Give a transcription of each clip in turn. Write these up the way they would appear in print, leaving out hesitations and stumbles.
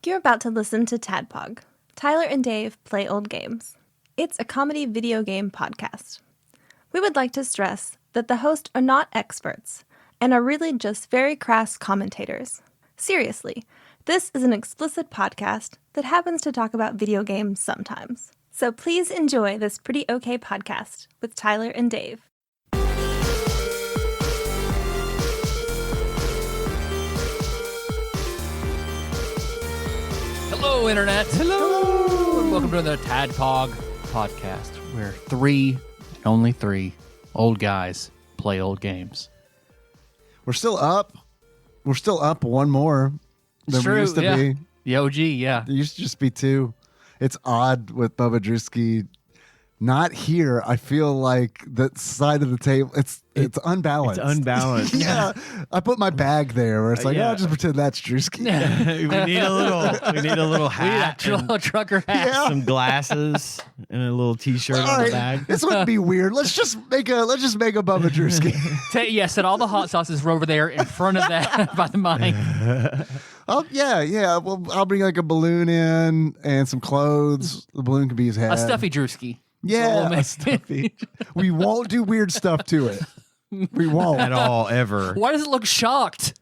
You're about to listen to TADPOG. Tyler and Dave play old games. It's a comedy video game podcast. We would like to stress that the hosts are not experts and are really just very crass commentators. Seriously, this is an explicit podcast that happens to talk about video games sometimes. So please enjoy this pretty okay podcast with Tyler and Dave. Hello, Internet. Hello. And welcome to the TADPOG podcast, where only three old guys play old games. We're still up. We're still up one more than we used to be. The OG, yeah. It used to just be two. It's odd with Bubba Drewski not here. I feel like that side of the table, it's unbalanced. It's unbalanced. Yeah. I put my bag there where it's like, yeah. I'll just pretend that's Drewski. we need a little hat, We need a little trucker hat. Yeah. some glasses, and a little T-shirt All on right, the bag. this wouldn't be weird. Let's just make a Bubba Drewski. Set all the hot sauces over there in front of that by the mic. Oh yeah. Well, I'll bring like a balloon in and some clothes. The balloon could be his head. A stuffy Drewski. Yeah, So a stuffy. We won't do weird stuff to it. We won't At all, ever. Why does it look shocked?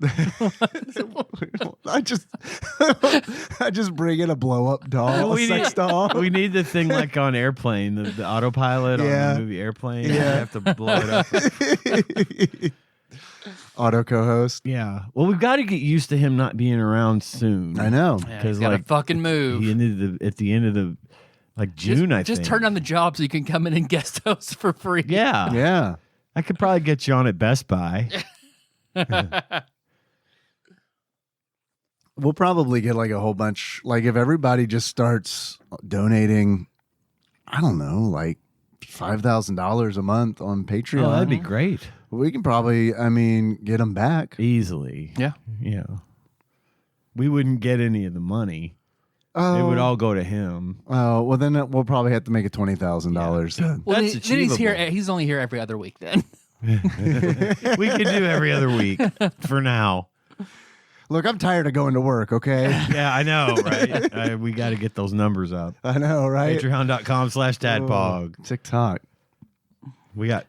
I just bring in a blow up doll, a sex doll. We need the thing like on Airplane, the autopilot on the movie Airplane. Yeah. You have to blow it up. Auto co-host. Yeah. Well, we've got to get used to him not being around soon. I know. Yeah, because he's gotta like fucking move. he ended at the end of the June. I think. Just turn on the job so you can come in and guest host for free. Yeah. Yeah. I could probably get you on at Best Buy. We'll probably get like a whole bunch. Like if everybody just starts donating, I don't know, like $5,000 a month on Patreon. Oh, that'd be great. We can probably, get them back. Easily. Yeah. Yeah. We wouldn't get any of the money. Oh, It would all go to him. Oh, well then we'll probably have to make it $20,000. Then. Well, That's then he's here. achievable. He's only here every other week. Then We could do every other week for now. Look, I'm tired of going to work. Okay. Yeah, I know, right? We got to get those numbers up. I know, right? Patreon.com/TADPOG. TikTok. We got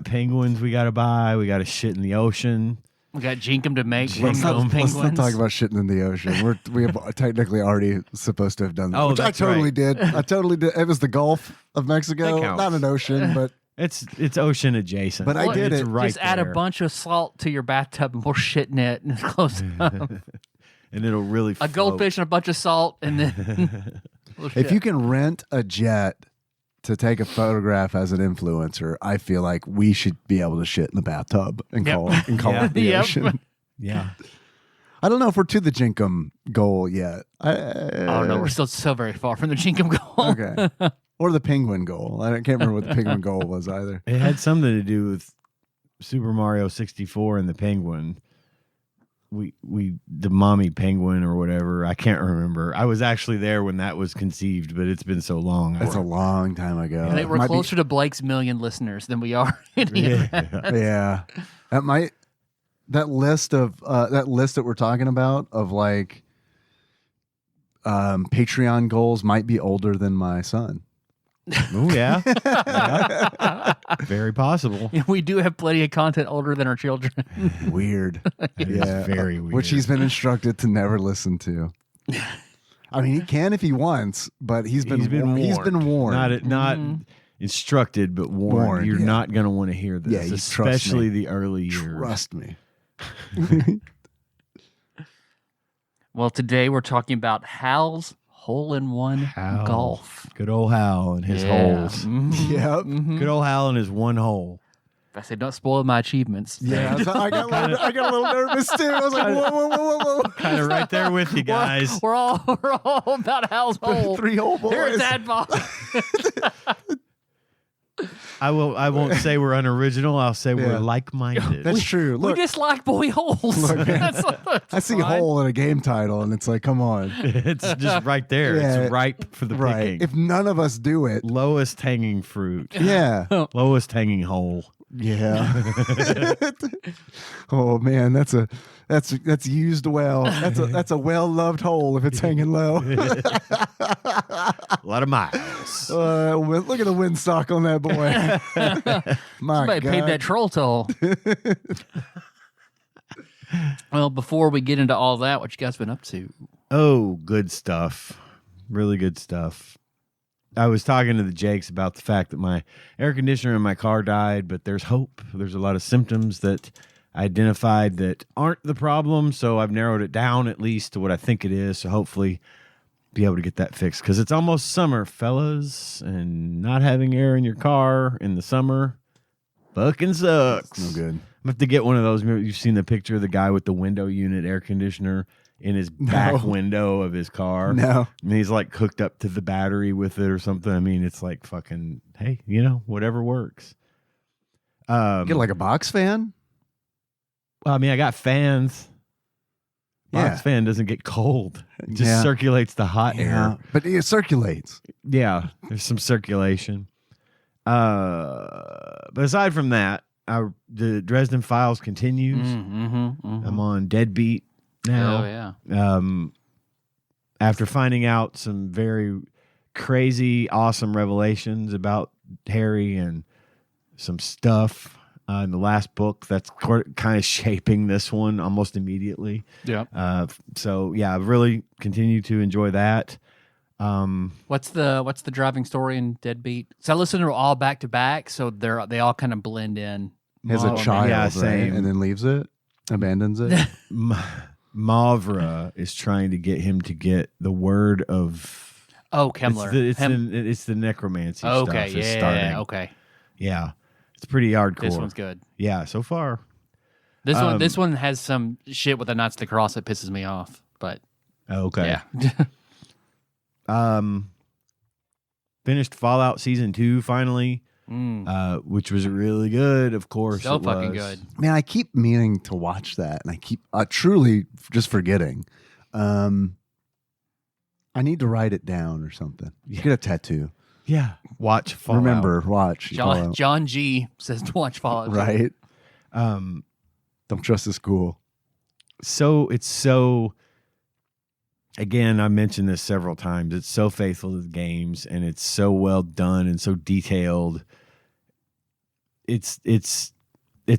penguins we got to buy. We got to shit in the ocean. we got Jinkum to make. Let's not penguins. talk about shitting in the ocean. We have technically already supposed to have done that, Oh, which I that's totally right. did. I totally did. It was the Gulf of Mexico, That counts. not an ocean, but It's ocean adjacent. But I did It's it. right Just add a there. bunch of salt to your bathtub and we'll shit in it and it's close enough. and it'll really A float. goldfish and a bunch of salt and then we'll if shit. you can rent a jet to take a photograph as an influencer, I feel like we should be able to shit in the bathtub and Yep. call Yeah. it the Yep. ocean. Yeah. I don't know if we're to the Jinkum goal yet. Oh no, we're still so very far from the Jinkum goal. Okay. Or the penguin goal. I can't remember what the penguin goal was either. It had something to do with Super Mario 64 and the penguin. The mommy penguin or whatever. I can't remember. I was actually there when that was conceived, but it's been so long. That's a long time ago. I think we're Might be- closer to Blake's million listeners than we are. Yeah. That list that we're talking about of like Patreon goals might be older than my son. Oh, yeah. Yeah. Very possible. We do have plenty of content older than our children. Weird. That is very weird. Which he's been instructed to never listen to. I mean, he can if he wants, but he's been warned. Not instructed, but warned. You're yeah. not going to want to hear this, Yeah, you trust especially me. the early years. Trust me. Well, today we're talking about HAL's hole-in-one Hal. golf. Good old Hal and his Yeah. holes. Mhm. Yep. Mhm. Good old Hal and his one hole. I say, don't spoil my achievements. Yeah, so I got a little nervous too. I was like, whoa. Kind of right there with you guys. We're all about HAL's hole. 3 whole boys. Here it's Adball. I won't say we're unoriginal. I'll say Yeah. we're like-minded. That's true. We Look, just like boy holes. Look, That's I see fine. hole in a game title, and it's like, come on. It's just right there. Yeah. It's ripe for the Right. picking. If none of us do it, Lowest hanging fruit. yeah. Lowest hanging hole. Yeah. Oh man, that's used well. That's a well loved hole if it's hanging low. A lot of miles. Look at the windsock on that boy. My Somebody God. paid that troll toll. Well, before we get into all that, what you guys been up to? Oh, good stuff. Really good stuff. I was talking to the Jakes about the fact that my air conditioner in my car died, but there's hope. There's a lot of symptoms that I identified that aren't the problem, so I've narrowed it down at least to what I think it is, so hopefully be able to get that fixed. Because it's almost summer, fellas, and not having air in your car in the summer fucking sucks. No good. I'm have to get one of those. You've seen the picture of the guy with the window unit air conditioner in his back window of his car. No. And he's like hooked up to the battery with it or something. I mean, it's like fucking, hey, whatever works. Get like a box fan? Well, I mean, I got fans. Box fan doesn't get cold. It just circulates the hot air. But it circulates. Yeah, there's some circulation. But aside from that, the Dresden Files continues. I'm on Deadbeat now. Oh, yeah. After finding out some very crazy, awesome revelations about Harry and some stuff in the last book that's kind of shaping this one almost immediately. Yeah. So yeah, I've really continued to enjoy that. What's the driving story in Deadbeat? So I listen to it all back to back, so they all kind of blend in. Has a child, yeah, right? same. And then leaves it, abandons it. Mavra is trying to get him to get the word of Kemmler. It's the necromancy stuff. Okay, Is starting. okay. Yeah, it's pretty hardcore. This one's good. Yeah, so far. This one has some shit with the Knights of the Cross that pisses me off, but Okay. yeah. Finished Fallout Season 2 finally, which was really good, of course. So it fucking was. good. Man, I keep meaning to watch that, and I keep truly just forgetting. I need to write it down or something. Get a tattoo. Yeah. Watch Fallout. Remember, watch. Fallout. John G says to watch Fallout. Right? Don't trust the school. So it's so... Again, I mentioned this several times. It's so faithful to the games, and it's so well done and so detailed. It's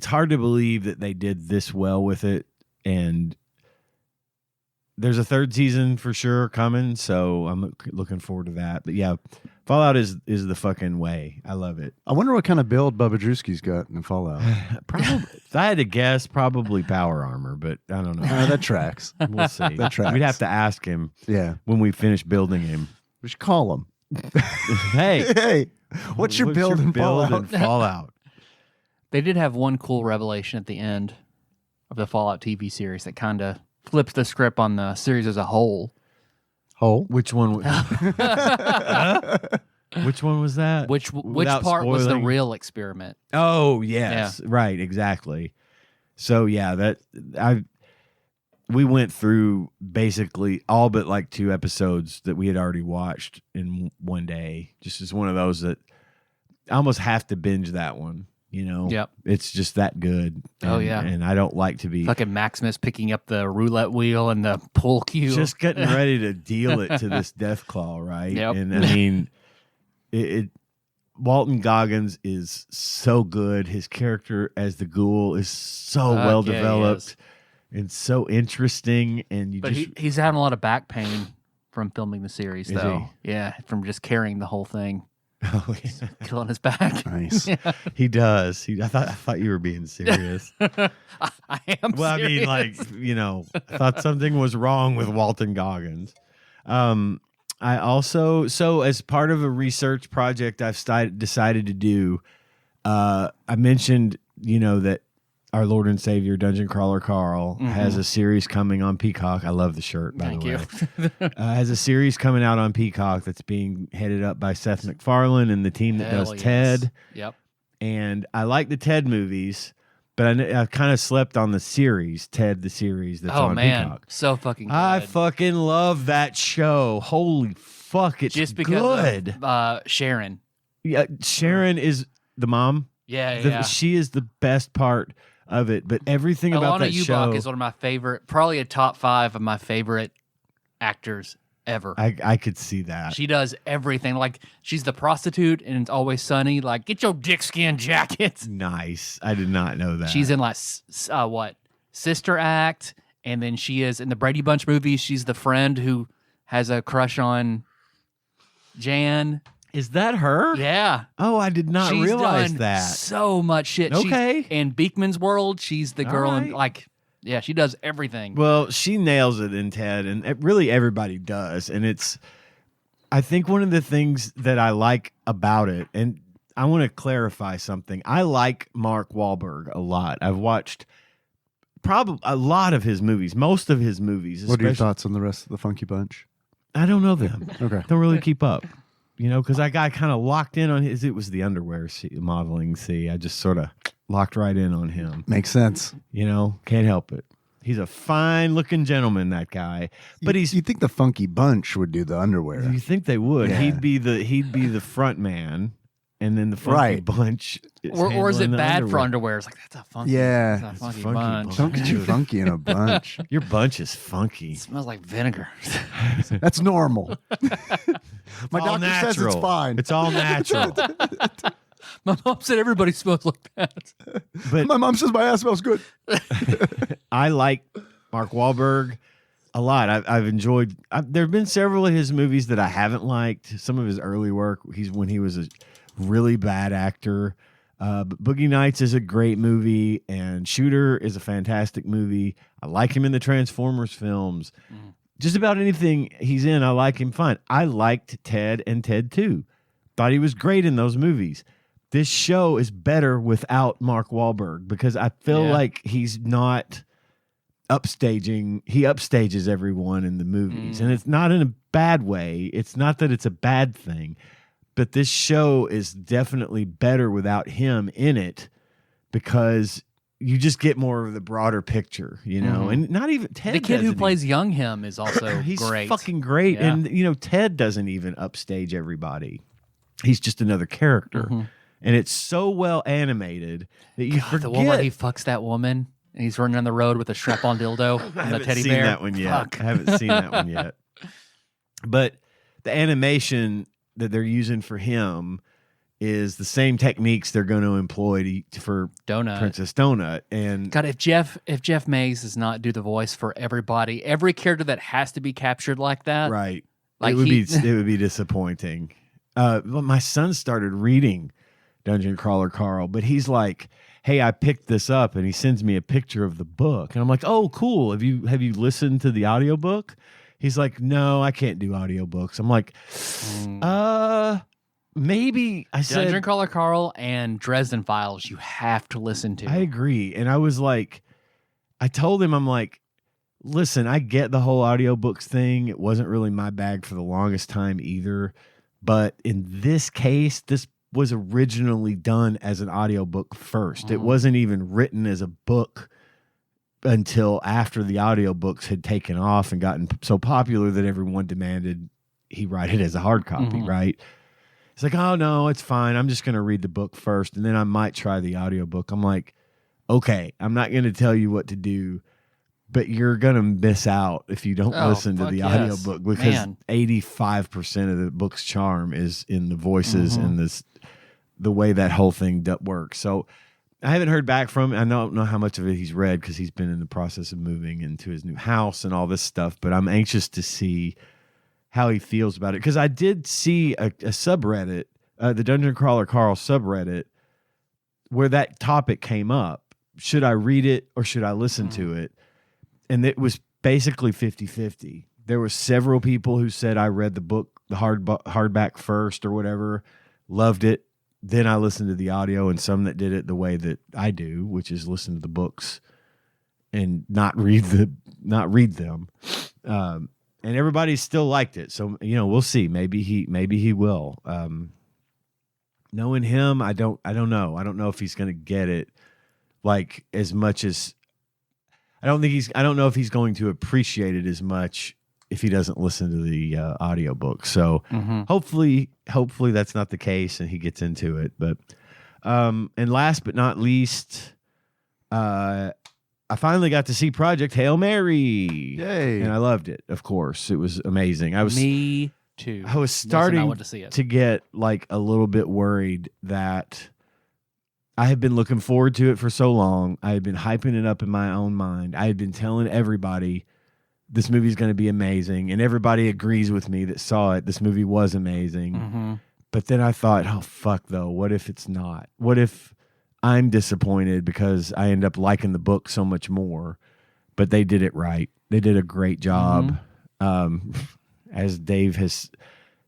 hard to believe that they did this well with it. And there's a third season for sure coming, so I'm looking forward to that. But yeah, Fallout is the fucking way. I love it. I wonder what kind of build Bubba Drewski's got in Fallout. Probably, if I had to guess, probably power armor, but I don't know. That tracks. We'll see. That tracks. We'd have to ask him Yeah. when we finish building him. We should call him. Hey, Hey, what's your build in Fallout? in Fallout? They did have one cool revelation at the end of the Fallout TV series that kind of flips the script on the series as a whole. Hole? Which one? Which one was that? Which Without part was the spoiling? real experiment? Oh yes, right, exactly. So yeah, we went through basically all but like 2 episodes that we had already watched in one day. Just as one of those that I almost have to binge that one. Yep. It's just that good. Oh, yeah. And I don't like to be Fucking Maximus picking up the roulette wheel and the pull cue. just getting ready to deal it to this death claw, right? Yep. And I mean, Walton Goggins is so good. His character as the ghoul is so well yeah, he developed is. and so interesting. And But he's having a lot of back pain from filming the series, Is though. Yeah, from just carrying the whole thing, oh, yeah. killing his back. Nice. He does. I thought you were being serious. I am. Well, serious. I mean, like, I thought something was wrong with Walton Goggins. I also, so as part of a research project I've decided to do, I mentioned, that our Lord and Savior Dungeon Crawler Carl has a series coming on Peacock. I love the shirt, by Thank the you. way. Has a series coming out on Peacock that's being headed up by Seth MacFarlane and the team that Hell does yes. Ted. Yep. And I like the Ted movies, but I kind of slept on the series, Ted the series that's Oh on man, Peacock. so fucking good. I fucking love that show. Holy fuck, it's just because good. of Sharon. Yeah, Sharon is the mom. Yeah. She is the best part of it. But everything about Alana that show Ubach is one of my favorite, probably a top 5 of my favorite actors ever. I could see that. She does everything. Like, she's the prostitute and It's Always Sunny. Like, get your dick skin jacket. Nice. I did not know that. She's in like Sister Act, and then she is in the Brady Bunch movies. She's the friend who has a crush on Jan. Is that her? Yeah. Oh, I did not She's realize done that. so much shit. Okay. In Beekman's World, she's the girl in right. yeah, she does everything. Well, she nails it in Ted, and really everybody does. And I think one of the things that I like about it, and I want to clarify something. I like Mark Wahlberg a lot. I've watched probably a lot of his movies, most of his movies. What are your thoughts on the rest of the Funky Bunch? I don't know them. Okay. Don't really keep up. Because I got kind of locked in on his. It was the underwear modeling. I just sort of locked right in on him. Makes sense. Can't help it. He's a fine-looking gentleman, that guy. But you think the Funky Bunch would do the underwear? You think they would? Yeah. He'd be the front man, and then the Funky Bunch. Or is it bad underwear. for underwear? It's like, that's a funky, Yeah. that's a funky, funky bunch. bunch. Don't get you funky in a bunch. Your bunch is funky. It smells like vinegar. That's normal. My all doctor says it's natural. fine. It's all natural. My mom said everybody smells like that. But My mom says my ass smells good. I like Mark Wahlberg a lot. I've enjoyed. There have been several of his movies that I haven't liked. Some of his early work, when he was a really bad actor. But Boogie Nights is a great movie, and Shooter is a fantastic movie. I like him in the Transformers films. Just about anything he's in, I like him fine. I liked Ted and Ted 2. Thought he was great in those movies. This show is better without Mark Wahlberg because I feel like he's not upstaging. He upstages everyone in the movies, and it's not in a bad way. It's not that it's a bad thing, but this show is definitely better without him in it because you just get more of the broader picture, and not even Ted. The kid who doesn't plays young him is also he's great. fucking great. Yeah. And Ted doesn't even upstage everybody. He's just another character. And it's so well animated that you forget. The one where he fucks that woman and he's running on the road with a strap-on dildo I and the haven't teddy seen bear. that one yet. Fuck. I haven't seen that one yet. But the animation that they're using for him is the same techniques they're going to employ for Donut. Princess Donut. And God, if Jeff Mays does not do the voice for everybody, every character that has to be captured like that, right, like it would be disappointing. My son started reading Dungeon Crawler Carl, but he's like, "Hey, I picked this up," and he sends me a picture of the book, and I'm like, "Oh, cool. Have you listened to the audiobook?" He's like, "No, I can't do audiobooks." I'm like, maybe. I said, Dungeon Crawler Carl and Dresden Files, you have to listen to. I agree. And I was like, I told him, I'm like, listen, I get the whole audiobooks thing. It wasn't really my bag for the longest time either. But in this case, this was originally done as an audiobook first. It wasn't even written as a book until after the audiobooks had taken off and gotten so popular that everyone demanded he write it as a hard copy, right? It's like, oh, no, it's fine. I'm just going to read the book first, and then I might try the audiobook. I'm like, okay, I'm not going to tell you what to do, but you're going to miss out if you don't listen to the audiobook because 85% of the book's charm is in the voices and the way that whole thing works. So I haven't heard back from him. I don't know how much of it he's read because he's been in the process of moving into his new house and all this stuff, but I'm anxious to see how he feels about it. Because I did see a subreddit, the Dungeon Crawler Carl subreddit, where that topic came up. Should I read it or should I listen to it? And it was basically 50-50. There were several people who said, I read the book, the hardback first or whatever, loved it. Then I listened to the audio, and some that did it the way that I do, which is listen to the books and not read them. And everybody still liked it. So, we'll see. Maybe he will. Knowing him, I don't know. I don't know if he's going to get it like as much as I don't know if he's going to appreciate it as much if he doesn't listen to the audiobook. So hopefully that's not the case and he gets into it. But And last but not least, I finally got to see Project Hail Mary. Yay. And I loved it, of course. It was amazing. Me too. I was I starting went to see it. to get like a little bit worried that I had been looking forward to it for so long. I had been hyping it up in my own mind. I had been telling everybody this movie's going to be amazing, and everybody agrees with me that saw it. This movie was amazing. Mm-hmm. But then I thought, oh, fuck, though. What if it's not? What if I'm disappointed because I end up liking the book so much more? But they did it right. They did a great job. As Dave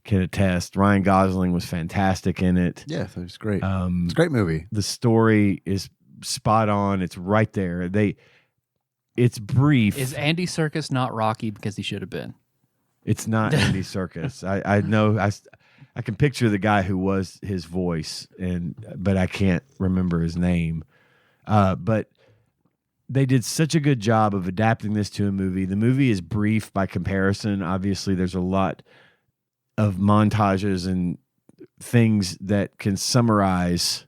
can attest, Ryan Gosling was fantastic in it. Yeah, that was great. It's a great movie. The story is spot on. It's right there. It's brief. Is Andy Serkis not Rocky because he should have been? It's not Andy Serkis. I know. I can picture the guy who was his voice, but I can't remember his name. But they did such a good job of adapting this to a movie. The movie is brief by comparison. Obviously, there's a lot of montages and things that can summarize,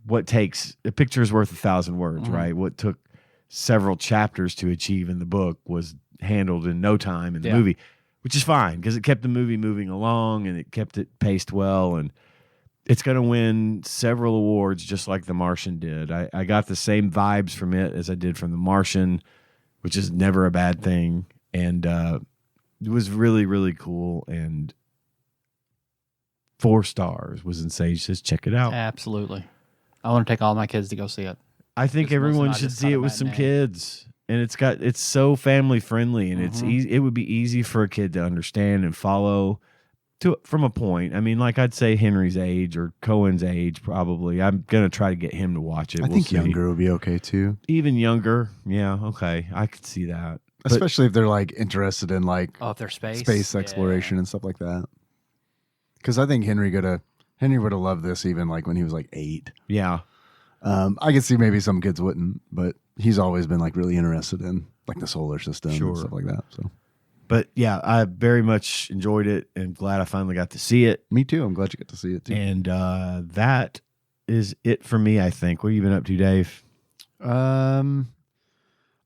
what takes a picture is worth 1,000 words, right? What took several chapters to achieve in the book was handled in no time in the movie, which is fine because it kept the movie moving along and it kept it paced well. And it's going to win several awards just like The Martian did. I got the same vibes from it as I did from The Martian, which is never a bad thing. And it was really, really cool. And 4 stars was in Sage says, check it out. Absolutely. I want to take all my kids to go see it. I think everyone should see it with some kids. And it's so family friendly, and it's easy. It would be easy for a kid to understand and follow from a point. I mean, like I'd say Henry's age or Cohen's age, probably. I'm gonna try to get him to watch it. I think younger would be okay too. Even younger, yeah, okay, I could see that. Especially if they're like interested in like if they're space exploration and stuff like that. Because I think Henry would have loved this even like when he was like 8. Yeah. I could see maybe some kids wouldn't, but he's always been like really interested in like the solar system and stuff like that. So, but yeah, I very much enjoyed it and glad I finally got to see it. Me too. I'm glad you got to see it too. And that is it for me, I think. What have you been up to, Dave?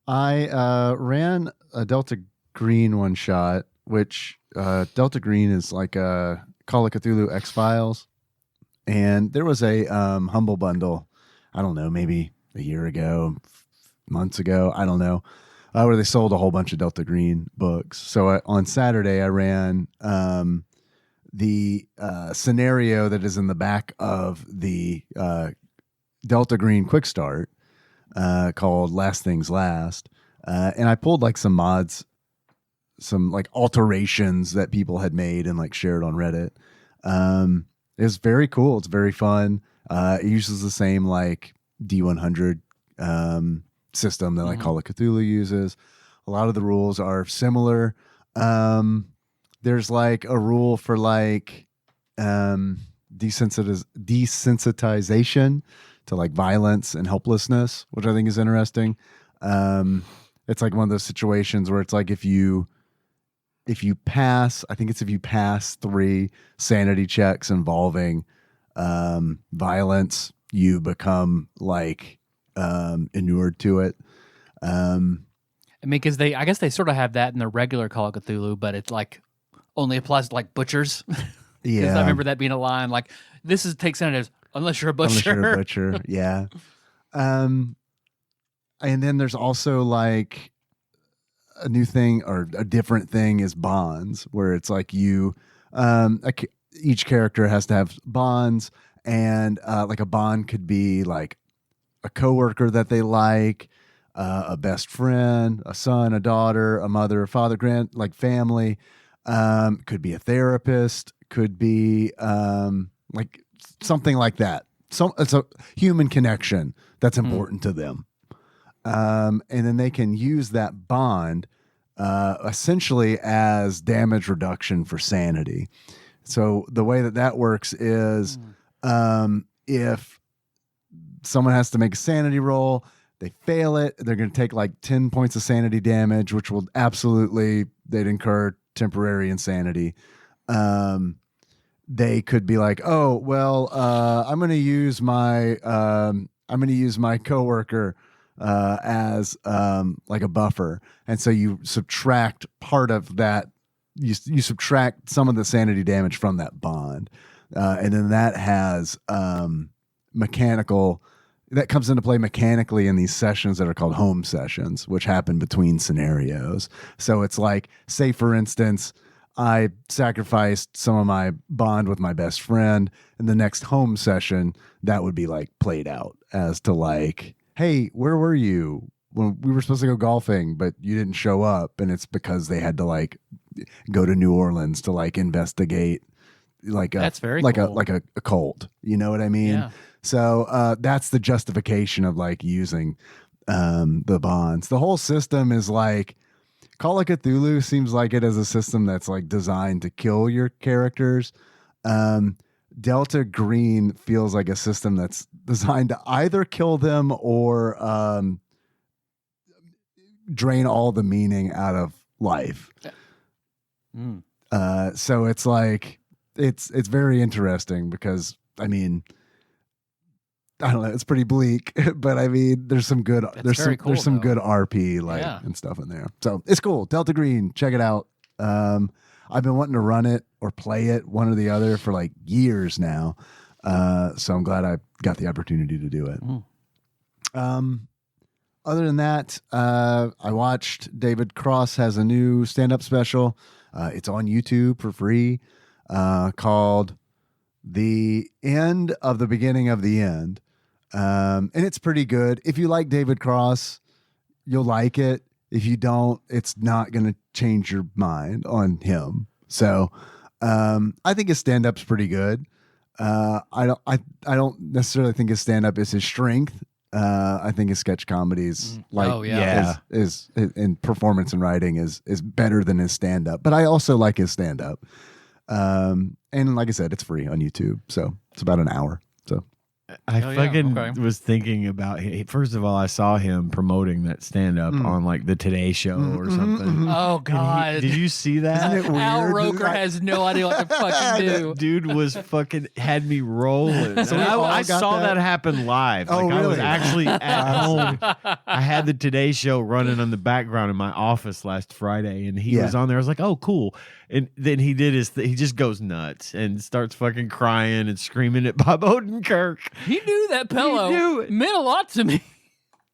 I ran a Delta Green one shot, which Delta Green is like a Call of Cthulhu X-Files. And there was a Humble Bundle, I don't know, maybe a year ago, months ago, I don't know, where they sold a whole bunch of Delta Green books. So on Saturday, I ran the scenario that is in the back of the Delta Green Quick Start called Last Things Last. And I pulled like some mods, some like alterations that people had made and like shared on Reddit. It was very cool. It's very fun. It uses the same like D100 system that like Call of Cthulhu uses. A lot of the rules are similar. There's like a rule for like desensitization to like violence and helplessness, which I think is interesting. It's like one of those situations where it's like if you pass, I think it's if you pass 3 sanity checks involving violence, you become like inured to it. I mean, because I guess they sort of have that in the regular Call of Cthulhu, but it's like only applies to like butchers. Yeah, I remember that being a line like, "This takes senators unless you're a butcher." Unless you're a butcher, yeah. And then there's also like a new thing or a different thing is bonds, where it's like you, each character has to have bonds, and like a bond could be like a coworker that they like, a best friend, a son, a daughter, a mother, a father, like family. Could be a therapist, could be like something like that. So it's a human connection that's important to them. And then they can use that bond essentially as damage reduction for sanity. So the way that works is if someone has to make a sanity roll, they fail it, they're going to take like 10 points of sanity damage, which will they'd incur temporary insanity. they could be like, oh well, I'm going to use my coworker as like a buffer, and so you subtract part of that. You subtract some of the sanity damage from that bond, and then that has mechanical. That comes into play mechanically in these sessions that are called home sessions, which happen between scenarios. So it's like, say for instance, I sacrificed some of my bond with my best friend. In the next home session, that would be like played out as to like, hey, where were you when we were supposed to go golfing, but you didn't show up? And it's because they had to like go to New Orleans to like investigate like That's very like cool. a cult. You know what I mean? Yeah. So that's the justification of like using the bonds. The whole system is like, Call of Cthulhu seems like it is a system that's like designed to kill your characters. Delta Green feels like a system that's designed to either kill them or drain all the meaning out of life. So it's like it's very interesting because I mean, I don't know, it's pretty bleak, but I mean, there's some good there's some good RP like and stuff in there. So it's cool. Delta Green, check it out. I've been wanting to run it or play it, one or the other, for like years now. So I'm glad I got the opportunity to do it. Other than that, I watched David Cross has a new stand-up special. It's on YouTube for free, called The End of the Beginning of the End. And it's pretty good. If you like David Cross, you'll like it. If you don't, it's not going to change your mind on him. So I think his stand-up's pretty good. I don't necessarily think his stand-up is his strength. I think his sketch comedy is is in performance and writing is better than his stand-up. But I also like his stand-up. And like I said, it's free on YouTube. So it's about an hour. So I was thinking about, first of all, I saw him promoting that stand-up on like the Today Show or something. Oh God! Did you see that? Isn't it weird? Al Roker has no idea what to fucking do. That dude was fucking had me rolling. So And we all I got saw that? that happen live. Oh, I was really? actually at home. I had the Today Show running on the background in my office last Friday, and he was on there. I was like, "Oh, cool!" And then he did he just goes nuts and starts fucking crying and screaming at Bob Odenkirk. He knew that pillow knew it. meant a lot to me.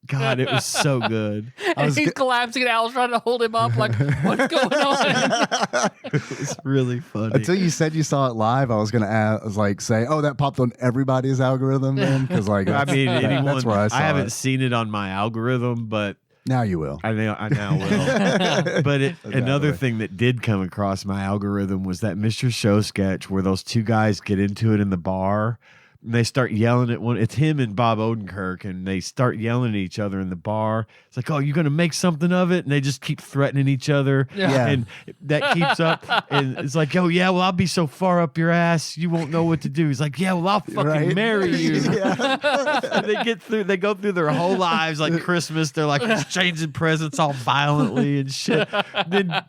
God, it was so good. And he's collapsing, and Al's trying to hold him up. Like, what's going on? It was really funny. until you said you saw it live, I was gonna say, oh, that popped on everybody's algorithm then, because like I mean, anyone, that's where I saw haven't it. seen it on my algorithm, but Now you will. I now will. But another Exactly. thing that did come across my algorithm was that Mr. Show sketch where those two guys get into it in the bar. And they start yelling at one. It's him and Bob Odenkirk, and they start yelling at each other in the bar. It's like, "Oh, you're gonna make something of it," and they just keep threatening each other. Yeah. And that keeps up. And it's like, "Oh yeah, well I'll be so far up your ass, you won't know what to do." He's like, "Yeah, well I'll fucking Right? marry you." Yeah. And they go through their whole lives like Christmas. They're like exchanging presents all violently and shit. Then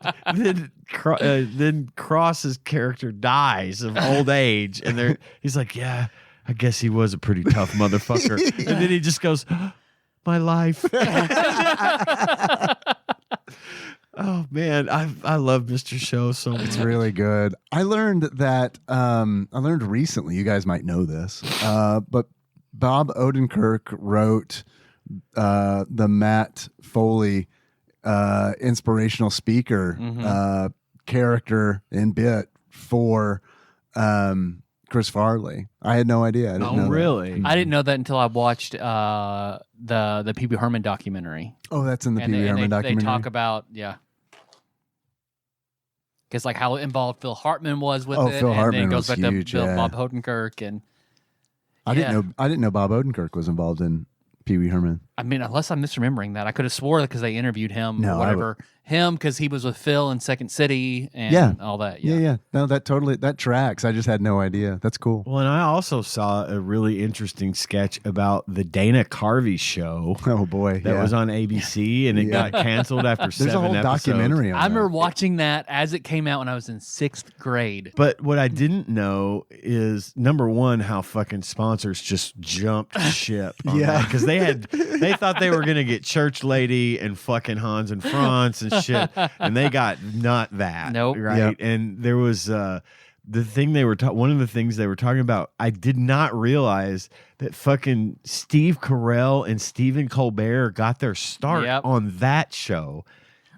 Cross's character dies of old age, and he's like, "Yeah, I guess he was a pretty tough motherfucker." And then he just goes, "My life." Oh man, I love Mr. Show so much. It's really good. I learned that recently, you guys might know this, but Bob Odenkirk wrote the Matt Foley inspirational speaker character and bit for Chris Farley. I had no idea. I didn't know that. Really? I didn't know that until I watched the Pee Wee Herman documentary. Oh, that's in the Pee Wee And Herman documentary. They talk about because like how involved Phil Hartman was with it. Phil and Hartman then it goes was back huge, to yeah. Bob Odenkirk and I didn't know Bob Odenkirk was involved in Pee Wee Herman. I mean, unless I'm misremembering that, I could have swore because they interviewed him No, or whatever. Him because he was with Phil in Second City and all that. Yeah. No, that tracks. I just had no idea. That's cool. Well, and I also saw a really interesting sketch about the Dana Carvey show. Oh boy, That was on ABC, and it got canceled after There's 7 a whole episodes. documentary on I remember that. watching that as it came out when I was in 6th grade. But what I didn't know is, number one, how fucking sponsors just jumped ship. Yeah. Because they thought they were gonna get Church Lady and fucking Hans and Franz and shit, and they got not that. Nope. Right. Yep. And there was the thing they were one of the things they were talking about. I did not realize that fucking Steve Carell and Stephen Colbert got their start on that show.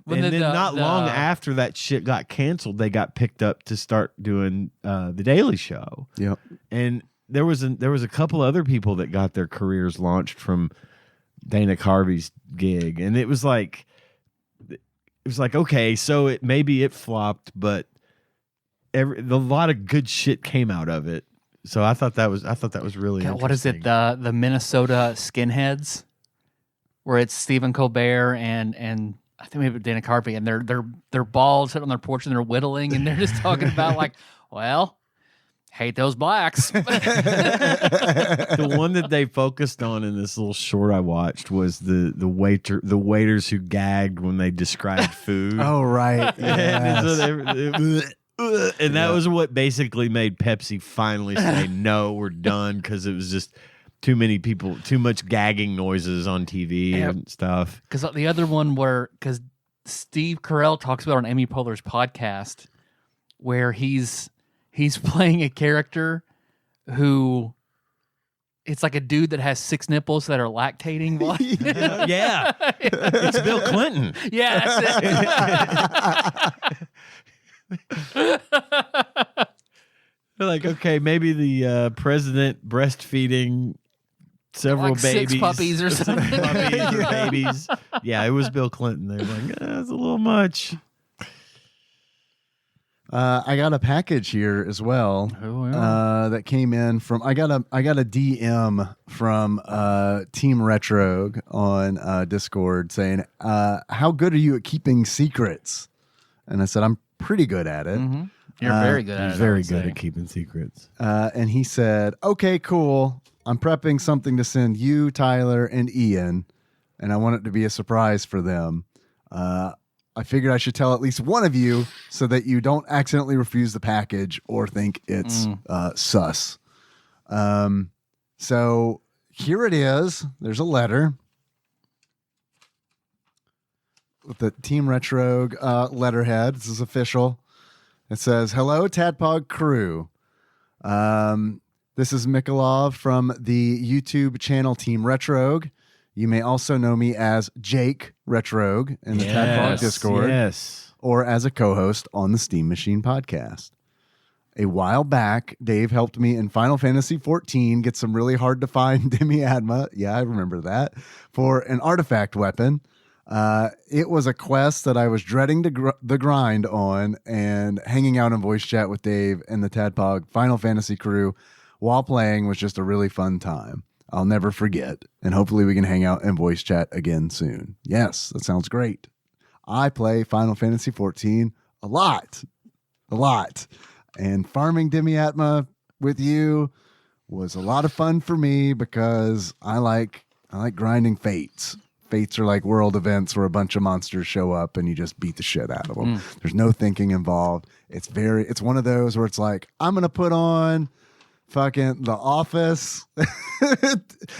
When and then not long after that shit got canceled, they got picked up to start doing the Daily Show. Yep. And there was a couple other people that got their careers launched from Dana Carvey's gig, and it was like okay, so maybe it flopped, but a lot of good shit came out of it. So I thought that was really God, what is it? interesting. The Minnesota Skinheads, where it's Stephen Colbert and I think maybe Dana Carvey, and they're bald sitting on their porch and they're whittling, and they're just talking about like, well, hate those blacks. The one that they focused on in this little short I watched was the waiters who gagged when they described food. Oh right. And so Yes. and that was what basically made Pepsi finally say no, we're done, because it was just too much gagging noises on TV and stuff. Because the other one because Steve Carell talks about on Amy Poehler's podcast, where he's playing a character who it's like a dude that has 6 nipples that are lactating. Yeah. It's Bill Clinton. Yeah, that's it. They're like, okay, maybe the president breastfeeding several Like babies, 6 puppies or something. puppies or babies. Yeah, it was Bill Clinton. They were like, that's a little much. I got a package here as well. Oh, yeah. That came in from I got a DM from Team Retrog on Discord saying, how good are you at keeping secrets? And I said, I'm pretty good at it. Mm-hmm. You're very good at He's it. very good at keeping secrets. And he said, okay, cool. I'm prepping something to send you, Tyler, and Ian, and I want it to be a surprise for them. I figured I should tell at least one of you so that you don't accidentally refuse the package or think it's sus. So here it is. There's a letter with the Team Retrog letterhead. This is official. It says, hello, Tadpog crew. This is Mikolov from the YouTube channel Team Retrog. You may also know me as Jake Retrog in the Tadpog Discord, or as a co-host on the Steam Machine podcast. A while back, Dave helped me in Final Fantasy XIV get some really hard to find Demiadma. Yeah, I remember that. For an artifact weapon. It was a quest that I was dreading the grind on, and hanging out in voice chat with Dave and the Tadpog Final Fantasy crew while playing was just a really fun time. I'll never forget, and hopefully we can hang out and voice chat again soon. Yes, that sounds great. I play Final Fantasy XIV a lot, and farming Demiatma with you was a lot of fun for me because I like grinding fates. Fates are like world events where a bunch of monsters show up and you just beat the shit out of them. There's no thinking involved. It's one of those where it's like, I'm going to put on fucking The Office.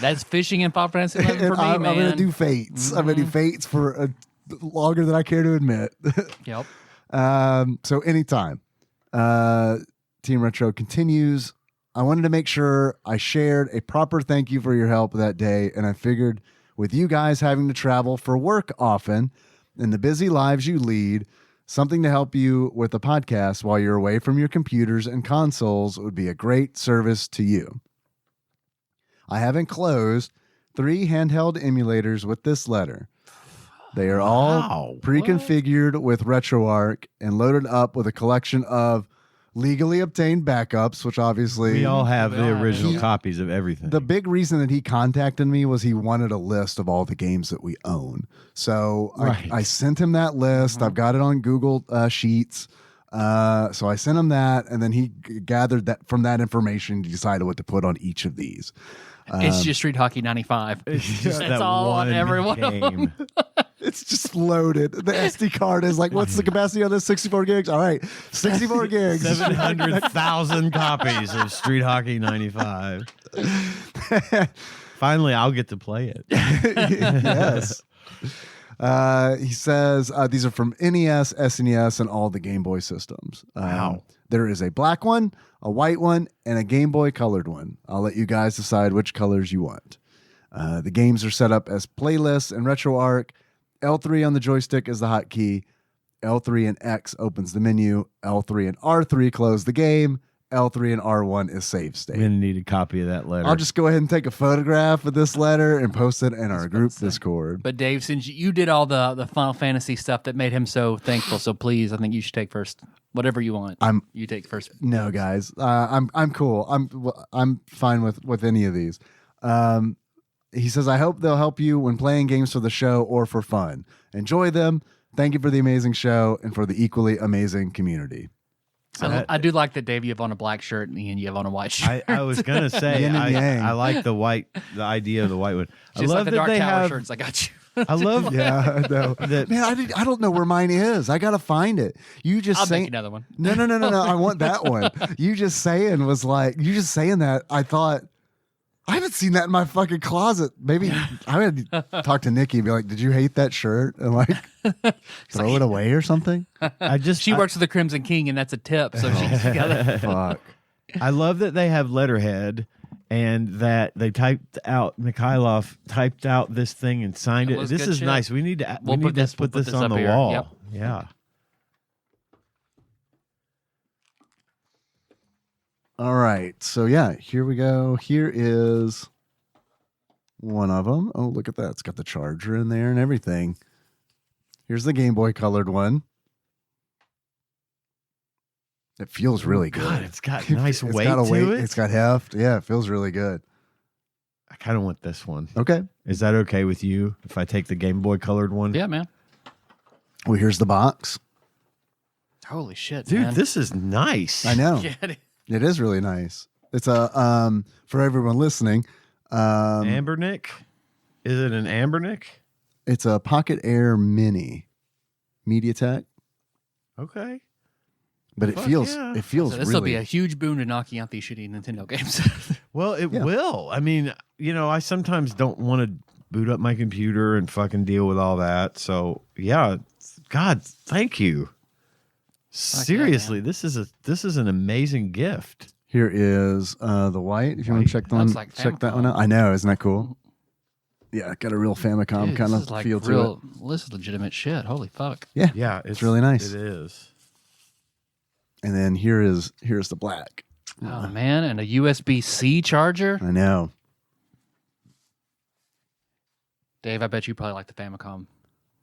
That's fishing in Final Fantasy 11 for me, I'm man. going to do Fates. I'm going to do Fates for longer than I care to admit. Yep. So anytime. Team Retro continues. I wanted to make sure I shared a proper thank you for your help that day, and I figured with you guys having to travel for work often and the busy lives you lead, something to help you with the podcast while you're away from your computers and consoles would be a great service to you. I have enclosed 3 handheld emulators with this letter. They are all pre-configured with RetroArch and loaded up with a collection of legally obtained backups, which obviously We all have We the all have original it. copies of everything. the big reason that he contacted me was he wanted a list of all the games that we own. So Right. I sent him that list. I've got it on Google Sheets. So I sent him that, and then he gathered that from that information, he decided what to put on each of these. It's just Street Hockey 95. It's just That's that all on one every one of game. It's just loaded. The SD card is like, what's the capacity on this? 64 gigs? All right, 64 gigs. 700,000 copies of Street Hockey 95. Finally, I'll get to play it. Yes. He says these are from NES, SNES, and all the Game Boy systems. Wow. There is a black one, a white one, and a Game Boy colored one. I'll let you guys decide which colors you want. The games are set up as playlists in RetroArch. L3 on the joystick is the hotkey. L3 and X opens the menu. L3 and R3 close the game. L3 and R1 is save state. I'm going to need a copy of that letter. I'll just go ahead and take a photograph of this letter and post it in our group Discord. But Dave, since you did all the Final Fantasy stuff that made him so thankful, so please, I think you should take first. Whatever you want, you take first. No, guys, I'm cool. I'm fine with any of these. He says, I hope they'll help you when playing games for the show or for fun. Enjoy them. Thank you for the amazing show and for the equally amazing community. I do like that, Dave. You have on a black shirt and Ian, you have on a white shirt. I was going to say, Yin and yang. I like the idea of the white one. Just I like love the that Dark they Tower have. shirts. I got you. I love Yeah, I know. that. Man, I don't know where mine is. I gotta find it. You just I'll saying make another one. No. I want that one. You just saying that. I thought I haven't seen that in my fucking closet. Maybe I would talk to Nikki and be like, "Did you hate that shirt?" And like throw it away or something. She works for the Crimson King, and that's a tip. So she's got it. Fuck. I love that they have letterhead and that they Mikhailov typed out this thing and signed It it. was This good is shit. nice. We need to We'll put this put this on up the here. wall. Yep. Yeah. All right. So yeah, here we go. Here is one of them. Oh, look at that. It's got the charger in there and everything. Here's the Game Boy colored one. It feels really good. God, it's got nice It's weight got a to it. It's got heft. Yeah, it feels really good. I kind of want this one. Okay. Is that okay with you if I take the Game Boy colored one? Yeah, man. Well, here's the box. Holy shit, Dude, man. this is nice. I know. Yeah, It is really nice. It's a for everyone listening. Ambernick? Is it an Ambernick? It's a Pocket Air Mini MediaTek, Okay. but Fuck it feels yeah. So this will really be a huge boon to knocking out these shitty Nintendo games. Well, it Yeah. will. I mean, I sometimes don't want to boot up my computer and fucking deal with all that. So, yeah, God, thank you. Seriously, man. this is an amazing gift. Here is the white. If you want White. to check Looks one, like check that Famicom. one out. I know, isn't that cool? Yeah, got a real Famicom Dude, kind this of is like feel to real, it. This is legitimate shit. Holy fuck. Yeah, Yeah, it's really nice. It is. And then here's the black. Oh man, and a USB-C charger. I know. Dave, I bet you probably like the Famicom.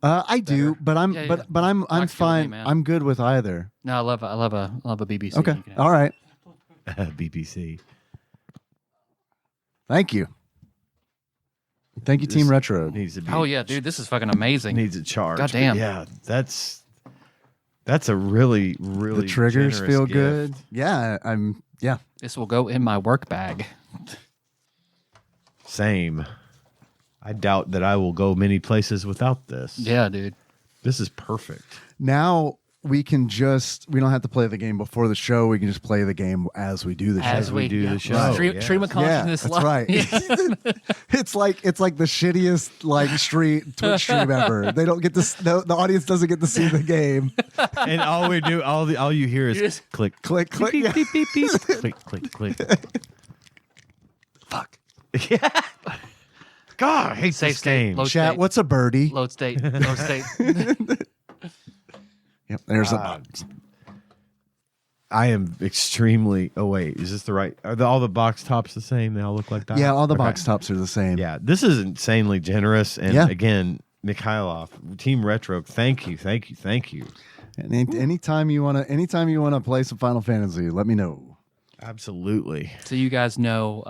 I do, but I'm Yeah, but yeah. but I'm Knox, good with me, fine. man. I'm good with either. No, I love a BBC. Okay, You can have all right. BBC. Thank you. Thank you, This Team Retro. Needs to be. Oh yeah, dude, this is fucking amazing. Needs a charge. God damn. Yeah, that's a really really The triggers generous feel gift. good. Yeah, yeah. This will go in my work bag. Same. I doubt that I will go many places without this. Yeah, dude. This is perfect. Now we don't have to play the game before the show. We can just play the game as we do the As show. we do the show, Right. Stream, yeah. stream of Yeah, consciousness. that's live. right. Yeah. it's like the shittiest like Twitch stream ever. They don't get to the audience doesn't get to see the game. And all we do, all you hear is You just- click, Click, click. beep, Yeah. beep, beep, beep, click, click, click. Fuck. Yeah. God, I hate Safe this state, game. low Chat, state. what's a birdie? Load state. Load state. Yep, there's a Ah. box. I am extremely. Oh wait, is this the right? Are all the box tops the same? They all look like that. Yeah, all the Okay. box tops are the same. Yeah, this is insanely generous. And Yeah. again, Mikhailov, Team Retro, thank you. And anytime you wanna play some Final Fantasy, let me know. Absolutely. So you guys know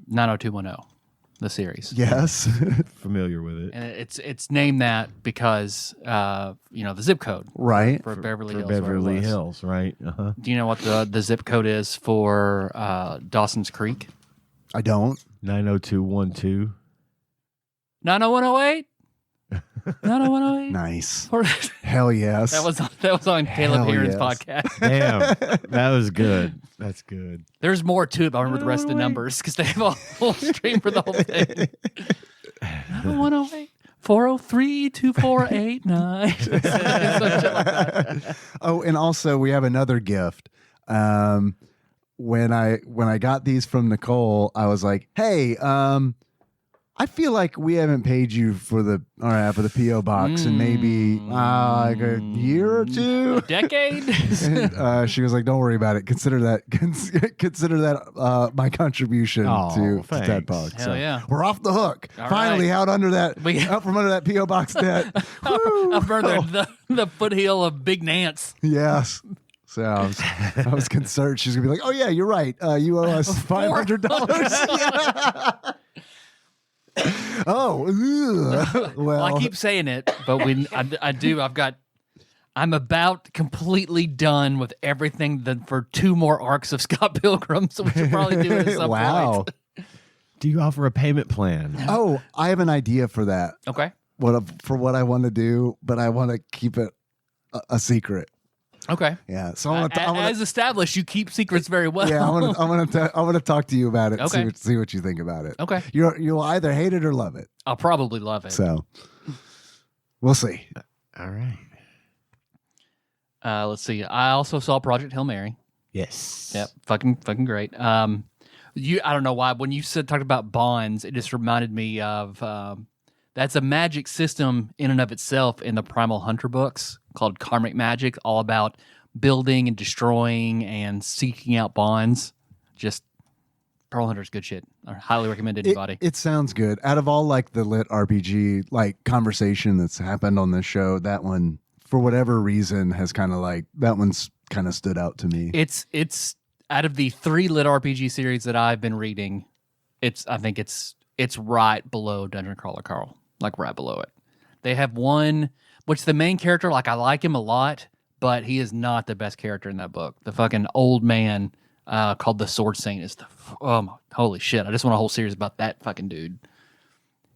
90210, the series. Yes. Familiar with it. And it's named that because the zip code Right. for Beverly For Hills. where it Beverly was. Hills, right? Uh-huh. Do you know what the zip code is for Dawson's Creek? I don't. 90212. 90108. 90108. Nice. For- Hell yes. that was on Caleb Hell Heron's yes. podcast. Damn. That was good. That's good. There's more to it, but I remember the rest of the numbers because they have a whole stream for the whole thing. 90108. 403-2489. Oh, and also we have another gift. When I got these from Nicole, I was like, "Hey, I feel like we haven't paid you for the PO box in maybe like a year or two, A decade. And, she was like, "Don't worry about it. Consider that my contribution Aw, to thanks. TADPOG." Hell yeah. we're off the hook. All Finally, right. out from under that PO box debt. Woo! Up further, the foothill of Big Nance. Yes. So I was concerned she's gonna be like, "Oh yeah, you're right. You owe us $500." Oh, ugh. Well, I keep saying it, but I'm about completely done with everything for 2 more arcs of Scott Pilgrim, so we should probably do it at some wow. point. Do you offer a payment plan? Oh, I have an idea for that. Okay. For what I want to do, but I want to keep it a secret. Okay. Yeah. So I want As established, you keep secrets very well. yeah, I want to talk to you about it. Okay. See what you think about it. Okay. You'll either hate it or love it. I'll probably love it. So we'll see. All right. Let's see. I also saw Project Hail Mary. Yes. Yep. Fucking great. I don't know why. When you talked about bonds, it just reminded me of that's a magic system in and of itself in the Primal Hunter books called Karmic Magic, all about building and destroying and seeking out bonds. Just Primal Hunter's good shit. I highly recommend it, anybody. It sounds good. Out of all like the lit RPG like conversation that's happened on this show, that one for whatever reason has kind of stood out to me. It's out of the 3 lit RPG series that I've been reading, I think it's right below Dungeon Crawler Carl, like right below it. They have one, which the main character, like I like him a lot, but he is not the best character in that book. The fucking old man called the Sword Saint is holy shit. I just want a whole series about that fucking dude.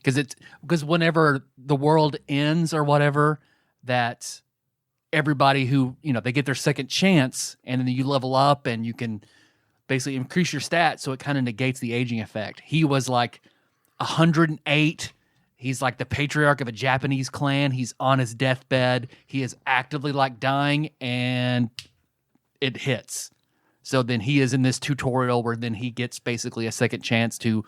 Because whenever the world ends or whatever, that everybody who, they get their second chance and then you level up and you can basically increase your stats. So it kind of negates the aging effect. He was like 108. He's like the patriarch of a Japanese clan. He's on his deathbed. He is actively like dying and it hits. So then he is in this tutorial where then he gets basically a second chance and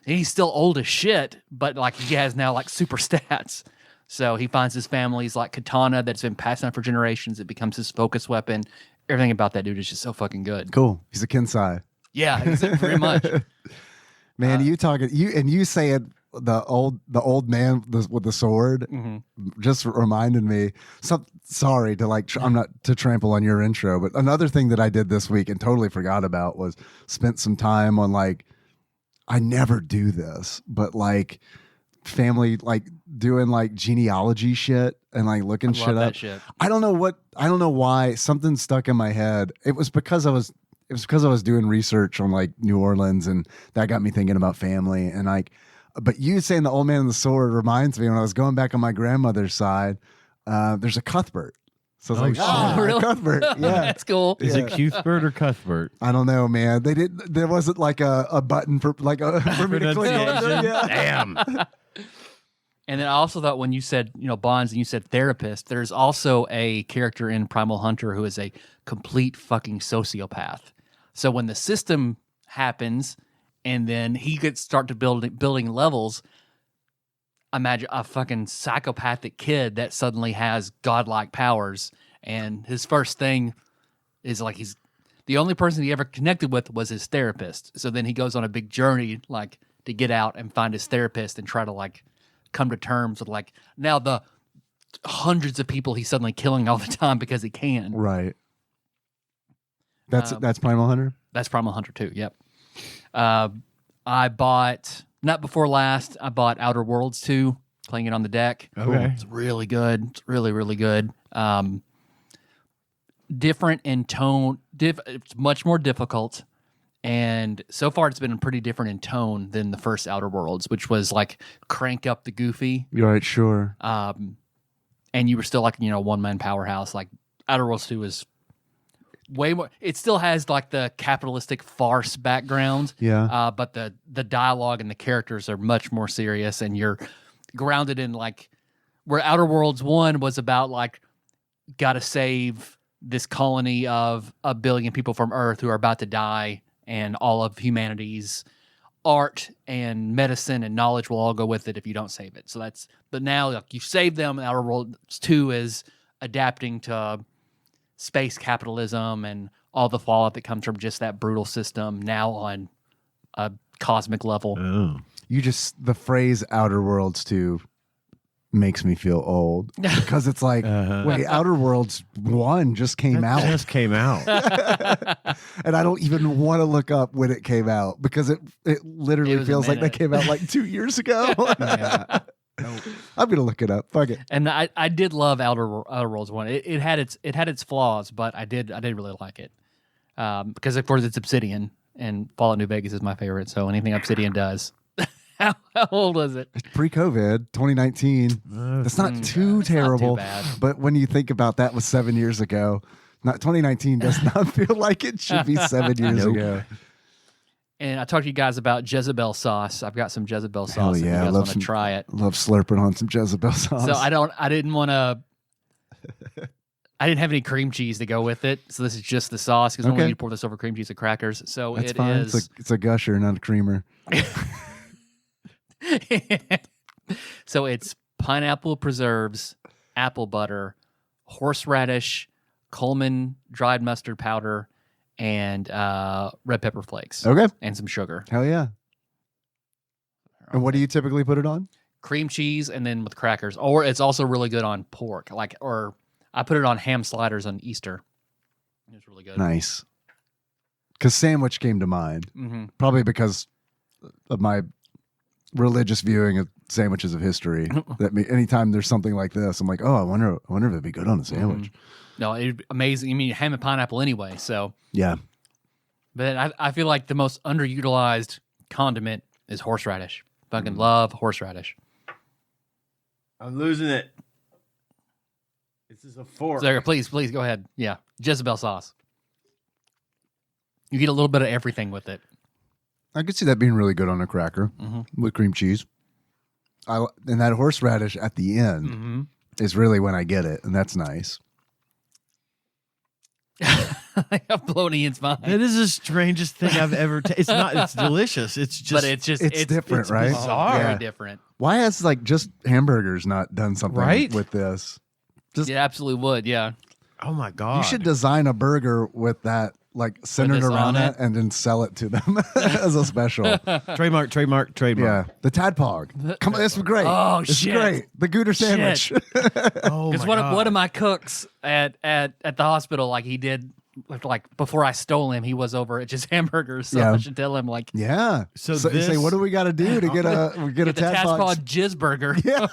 he's still old as shit, but like he has now like super stats. So he finds his family's like katana that's been passed down for generations. It becomes his focus weapon. Everything about that dude is just so fucking good. Cool. He's a Kensai. Yeah, very much. Man, you saying the old man with the sword just reminded me. Sorry to I'm not to trample on your intro, but another thing that I did this week and totally forgot about was spent some time on I never do this, but family doing genealogy shit and looking shit up. Shit. I don't know why something stuck in my head. It was because I was doing research on New Orleans and that got me thinking about family and but you saying the old man and the sword reminds me when I was going back on my grandmother's side, there's a Cuthbert. So I was really? Cuthbert. Yeah. That's cool. Is it Cuthbert or Cuthbert? I don't know, man. There wasn't a button for me to click on. Yeah. Damn. And then I also thought when you said, bonds and you said therapist, there's also a character in Primal Hunter who is a complete fucking sociopath. So when the system happens and then he gets started building levels, imagine a fucking psychopathic kid that suddenly has godlike powers. And his first thing is he's the only person he ever connected with was his therapist. So then he goes on a big journey to get out and find his therapist and try to come to terms with now the hundreds of people he's suddenly killing all the time because he can. Right. That's Primal Hunter? That's Primal Hunter 2, yep. I bought, not before last, I bought Outer Worlds 2, playing it on the deck. Okay. It's really good. It's really, really good. Different in tone. It's much more difficult. And so far, it's been pretty different in tone than the first Outer Worlds, which was like crank up the goofy. You're right, sure. And you were still like, one-man powerhouse. Like Outer Worlds 2 is way more. It still has like the capitalistic farce background. Yeah. But the dialogue and the characters are much more serious, and you're grounded in like where Outer Worlds 1 was about like got to save this colony of 1 billion people from Earth who are about to die, and all of humanity's art and medicine and knowledge will all go with it if you don't save it. So but now like you save them. Outer Worlds 2 is adapting to space capitalism and all the fallout that comes from just that brutal system now on a cosmic level. Oh. The phrase Outer Worlds 2 makes me feel old because it's like, wait, Outer Worlds 1 just came out. Just came out. And I don't even want to look up when it came out because it literally feels like that came out like 2 years ago. Yeah. I'm going to look it up. Fuck it. And I did love Outer Worlds 1. It had its flaws, but I did really like it. Because of course it's Obsidian, and Fallout New Vegas is my favorite, so anything Obsidian does. How old was it? It's pre-COVID, 2019. That's not too terrible. Not too bad. But when you think about that was 7 years ago, 2019 does not feel like it should be 7 years ago. And I talked to you guys about Jezebel sauce. I've got some Jezebel sauce. Hell If you yeah, guys want to try it. Love slurping on some Jezebel sauce. So I didn't want to. I didn't have any cream cheese to go with it, so this is just the sauce because normally you pour this over cream cheese and crackers. So That's fine. It's a gusher, not a creamer. So it's pineapple preserves, apple butter, horseradish, Coleman dried mustard powder, and red pepper flakes. Okay. And some sugar. Hell yeah. And what do you typically put it on? Cream cheese and then with crackers. Or it's also really good on pork. Or I put it on ham sliders on Easter. It was really good. Nice. Because sandwich came to mind. Mm-hmm. Probably because of my religious viewing of sandwiches of history. Anytime there's something like this, I'm like, oh, I wonder if it'd be good on a sandwich. Mm-hmm. No, it'd be amazing. I mean, ham and pineapple anyway. So yeah. But I feel like the most underutilized condiment is horseradish. Fucking love horseradish. I'm losing it. This is a fork. So please go ahead. Yeah, Jezebel sauce. You get a little bit of everything with it. I could see that being really good on a cracker with cream cheese. And that horseradish at the end is really when I get it, and that's nice. I'm blowing Ian's mind. That is the strangest thing I've ever tasted. It's not. It's delicious. It's just. But it's different, it's right? Bizarre. Yeah. Very different. Why has just hamburgers not done something Right? with this? It absolutely would. Yeah. Oh my god! You should design a burger with that centered this around on it and then sell it to them as a special. trademark. Yeah, the TADPOG. Come on, this is great. Oh, this shit. is great. The Gooder sandwich. Oh Because my god! one of my cooks at the hospital, he did, before I stole him, he was over at just hamburgers. So Yeah. I should tell him, Yeah. So say, this- what do we got to do to get a get the TADPOG TADPOG Jizz Burger. Yeah.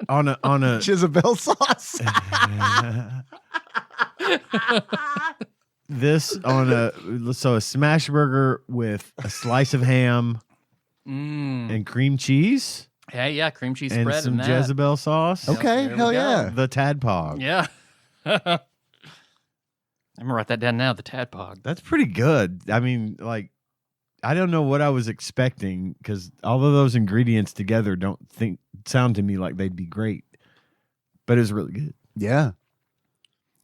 on a Jezebel sauce? this on a smash burger with a slice of ham and cream cheese Hey, yeah, cream cheese and spread some and that. Jezebel sauce. Okay, there we hell go. yeah. The Tadpog. Yeah. I'm gonna write that down now. The Tadpog. That's pretty good. I mean, I don't know what I was expecting because all of those ingredients together don't sound to me like they'd be great, but it was really good. Yeah.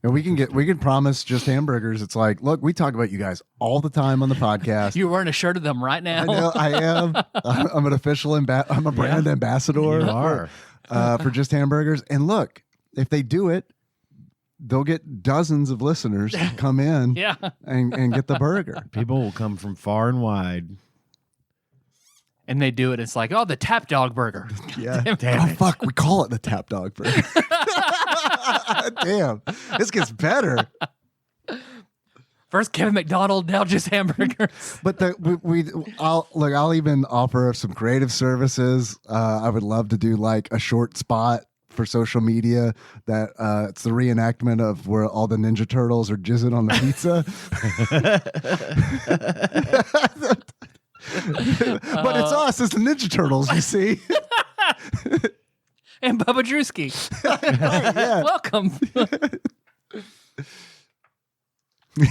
And we can promise just hamburgers. It's like, look, we talk about you guys all the time on the podcast. You're wearing a shirt of them right now. I know I am. I'm an official I'm a brand ambassador You are. for just hamburgers. And look, if they do it, they'll get dozens of listeners to come in Yeah. and get the burger. People will come from far and wide. And they do it. It's like, oh, the Tap Dog Burger. Yeah. Damn Oh it. fuck, we call it the Tap Dog Burger. Damn, this gets better. First Kevin McDonald, now just hamburgers. But I'll even offer some creative services. I would love to do like a short spot for social media that it's the reenactment of where all the Ninja Turtles are jizzing on the pizza. But it's us, it's the Ninja Turtles, you see. And Bubba Drewski. Right, yeah. Welcome.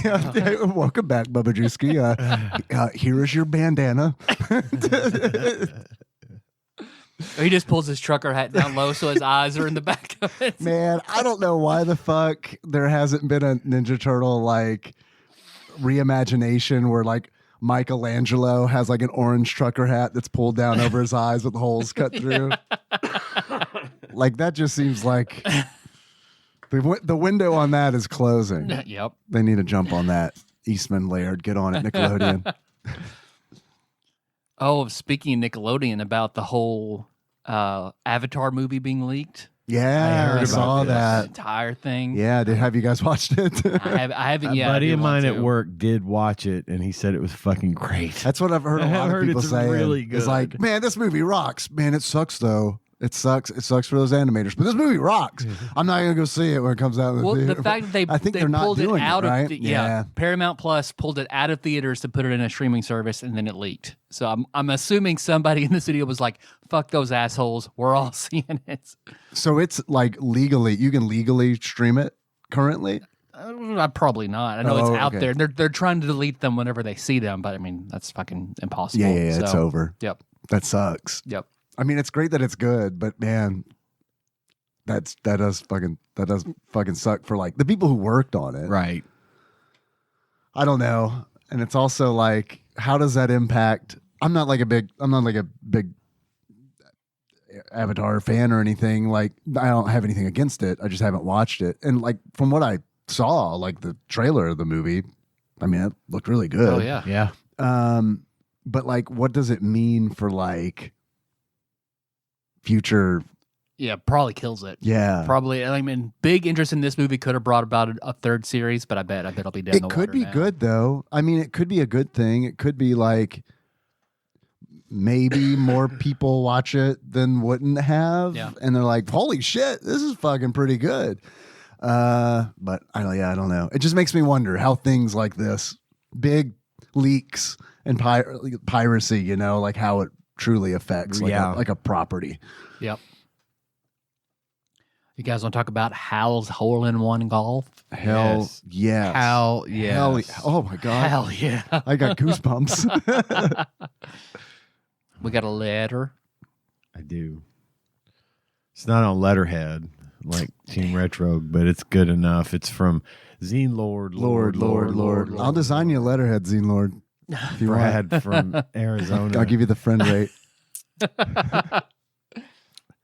Yeah, welcome back, Bubba Drewski. Here is your bandana. He just pulls his trucker hat down low so his eyes are in the back of it. Man, I don't know why the fuck there hasn't been a Ninja Turtle like reimagination where like Michelangelo has like an orange trucker hat that's pulled down over his eyes with holes cut through. Like that just seems like the window on that is closing. Yep. They need to jump on that. Eastman Laird, get on it, Nickelodeon. Oh, speaking of Nickelodeon, about the whole Avatar movie being leaked. Yeah, I heard saw about this. The that. entire thing. Yeah, have you guys watched it? I haven't A yet. buddy I of do want mine at to. work did watch it, and he said it was fucking great. That's what I've heard a I've lot of heard people it's saying. really It's like, good. man, this movie rocks. Man, it sucks though. It sucks. It sucks for those animators. But this movie rocks. I'm not gonna go see it when it comes out in the Well, theater. the fact that they I think they they're not pulled it doing out it, right? of Paramount Plus pulled it out of theaters to put it in a streaming service, and then it leaked. So I'm assuming somebody in the studio was like, "Fuck those assholes, we're all seeing it." So it's like you can legally stream it currently. Probably not. I know Oh, it's out okay. there. They're trying to delete them whenever they see them, but I mean that's fucking impossible. Yeah, it's So, over. Yep. That sucks. Yep. I mean, it's great that it's good, but man, that does fucking suck for like the people who worked on it. Right. I don't know. And it's also like, how does that impact? I'm not like a big Avatar fan or anything. Like, I don't have anything against it. I just haven't watched it. And like, from what I saw, like the trailer of the movie, I mean, it looked really good. Oh yeah. Yeah. But like, what does it mean for like future? Yeah, probably kills it. Yeah. Probably. I mean, big interest in this movie could have brought about a third series, but I bet it'll be dead in the It could water be now. good though. I mean, it could be a good thing. It could be like maybe more people watch it than wouldn't have, Yeah. and they're like, "Holy shit, this is fucking pretty good." But I don't know. It just makes me wonder how things like this, big leaks and piracy, you know, like how it truly affects like a property. Yep. You guys want to talk about HAL's hole-in-one golf? Hell Yes. yes. Hell yes. Hell, oh my god. Hell yeah. I got goosebumps. We got a letter. I do. It's not on letterhead like Team Retro, but it's good enough. It's from Zine Lord. Lord. I'll design you a letterhead, Zine Lord. If you want. Brad from Arizona. I'll give you the friend rate.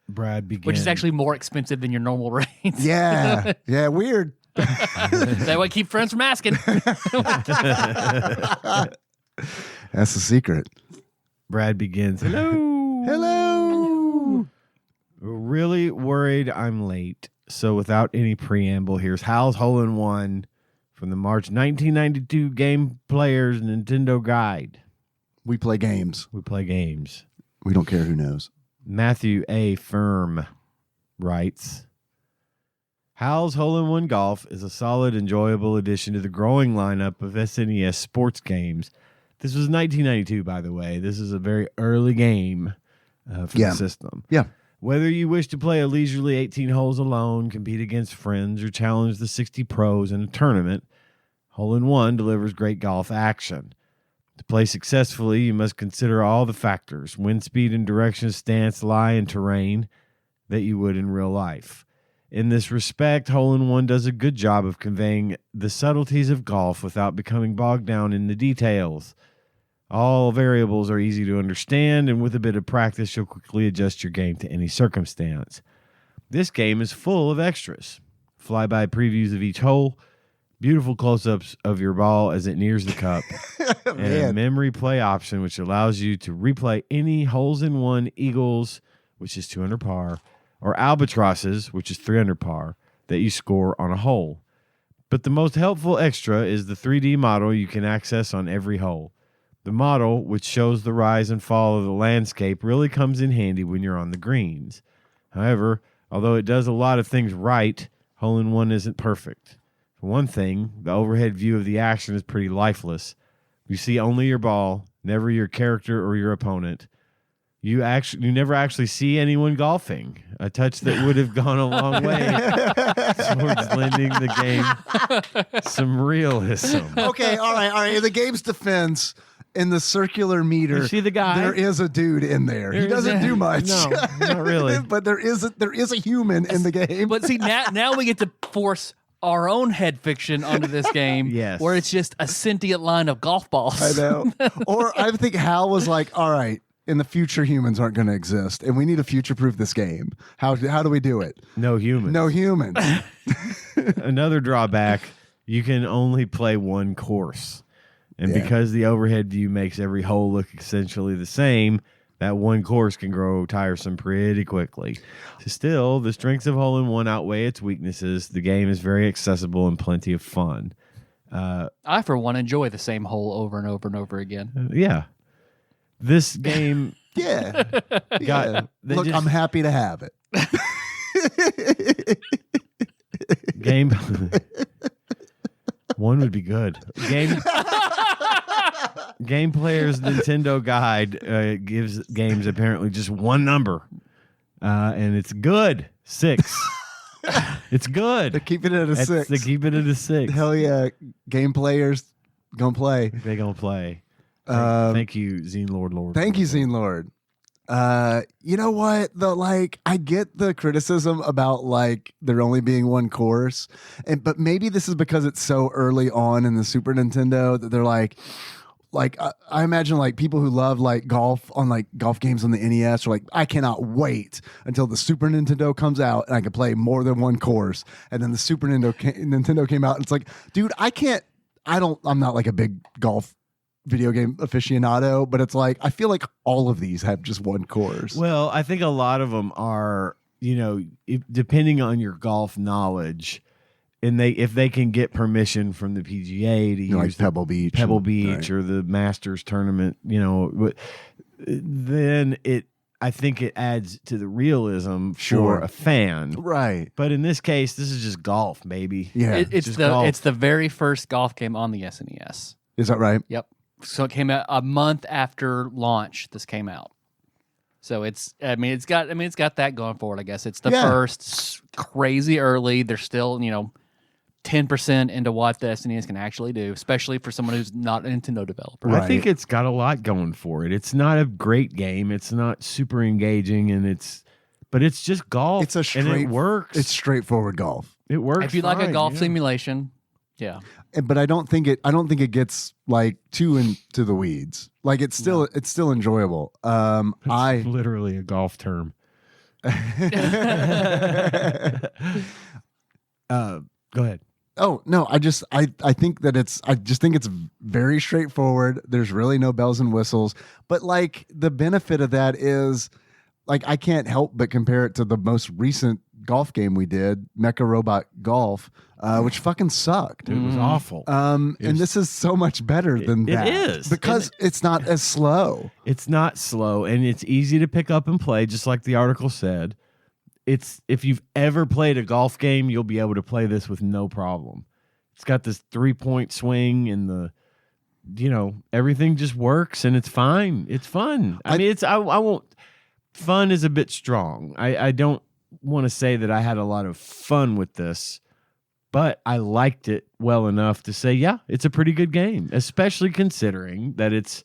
Brad begins. Which is actually more expensive than your normal rates. Yeah. Yeah, weird. That way keep friends from asking. That's the secret. Brad begins. Hello. Hello. Really worried I'm late. So without any preamble, here's Hal's Hole-in-One from the March 1992 Game Player's Nintendo Guide. We play games. We play games. We don't care who knows. Matthew A. Firm writes, Hal's Hole-in-One Golf is a solid, enjoyable addition to the growing lineup of SNES sports games. This was 1992, by the way. This is a very early game for the system. Yeah. Whether you wish to play a leisurely 18 holes alone, compete against friends, or challenge the 60 pros in a tournament, Hole-in-One delivers great golf action. To play successfully, you must consider all the factors, wind speed and direction, stance, lie, and terrain, that you would in real life. In this respect, Hole-in-One does a good job of conveying the subtleties of golf without becoming bogged down in the details. All variables are easy to understand, and with a bit of practice, you'll quickly adjust your game to any circumstance. This game is full of extras. Flyby previews of each hole, beautiful close-ups of your ball as it nears the cup, and a Man. memory play option, which allows you to replay any holes-in-one eagles, which is 200 par, or albatrosses, which is 300 par, that you score on a hole. But the most helpful extra is the 3D model you can access on every hole. The model, which shows the rise and fall of the landscape, really comes in handy when you're on the greens. However, although it does a lot of things right, hole-in-one isn't perfect. For one thing, the overhead view of the action is pretty lifeless. You see only your ball, never your character or your opponent. You never actually see anyone golfing, a touch that would have gone a long way towards lending the game some realism. Okay, all right. In the game's defense, in the circular meter, You see the guy? there is a dude in there. He There doesn't is- do much. No, not really. But there is a human in the game. But see, now we get to force our own head fiction onto this game, Yes. where it's just a sentient line of golf balls. I know. Or I think Hal was like, all right, in the future, humans aren't going to exist, and we need to future-proof this game. How do we do it? No human. No humans. Another drawback, you can only play one course. And Yeah. because the overhead view makes every hole look essentially the same, that one course can grow tiresome pretty quickly. Still, the strengths of hole-in-one outweigh its weaknesses. The game is very accessible and plenty of fun. I, for one, enjoy the same hole over and over and over again. Yeah. This game Yeah. got... they Look, just- I'm happy to have it. Game... One would be good. Game Player's Nintendo Guide gives games apparently just one number, and it's good. 6. It's good. They're keeping it at a 6. They keep it at a 6. Hell yeah. Game players gonna play. They gonna play. Thank Thank you, Zine Lord. Thank you, Zine Lord. You know what? I get the criticism about like there only being one course, but maybe this is because it's so early on in the Super Nintendo that they're like I imagine like people who love like golf on like golf games on the NES are like, I cannot wait until the Super Nintendo comes out and I can play more than one course. And then the Super Nintendo came out and it's like, dude, I'm not like a big golf video game aficionado, but it's like I feel like all of these have just one course. Well, I think a lot of them are, depending on your golf knowledge, and if they can get permission from the PGA to use like Pebble Beach, right. or the Masters tournament, then I think it adds to the realism Sure. for a fan. Right. But in this case, this is just golf, baby. Yeah. It's just the golf. it's the very first golf game on the SNES. Is that right? Yep. So it came out a month after launch. This came out. So it's got that going for it. I guess it's the Yeah. first crazy early. They're still 10% into what the SNES can actually do, especially for someone who's not a Nintendo developer. Right. I think it's got a lot going for it. It's not a great game. It's not super engaging, but it's just golf. It's and it works. It's straightforward golf. It works. If you like a fine, golf yeah. simulation, yeah. But I don't think it gets like too into the weeds. Like it's still enjoyable. It's literally a golf term. Go ahead. Oh no, I just think it's very straightforward. There's really no bells and whistles. But like the benefit of that is like I can't help but compare it to the most recent golf game we did, Mecha Robot Golf, which fucking sucked. It was awful. And this is so much better than it that. is. Because it's not as slow. It's not slow, and it's easy to pick up and play, just like the article said. If you've ever played a golf game, you'll be able to play this with no problem. It's got this 3-point swing and everything just works and it's fine. It's fun. I won't. Fun is a bit strong. I don't want to say that I had a lot of fun with this, but I liked it well enough to say, yeah, it's a pretty good game, especially considering that it's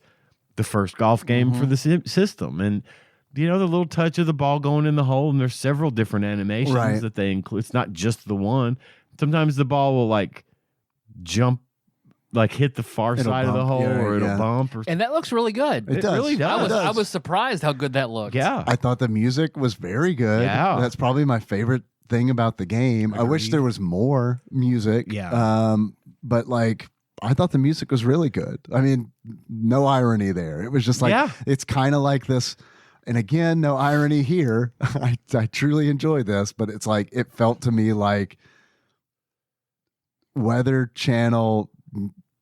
the first golf game for the system. And the little touch of the ball going in the hole, and there's several different animations that they include. It's not just the one. Sometimes the ball will like jump, like hit the far side of the hole, or it'll bump. And that looks really good. It does. really does. I was surprised how good that looked. Yeah. I thought the music was very good. Yeah. That's probably my favorite thing about the game. I wish Agreed. there was more music. Yeah. but like I thought the music was really good. I mean, no irony there. It was just like it's kind of like this. And again, no irony here. I truly enjoyed this, but it's like it felt to me like Weather Channel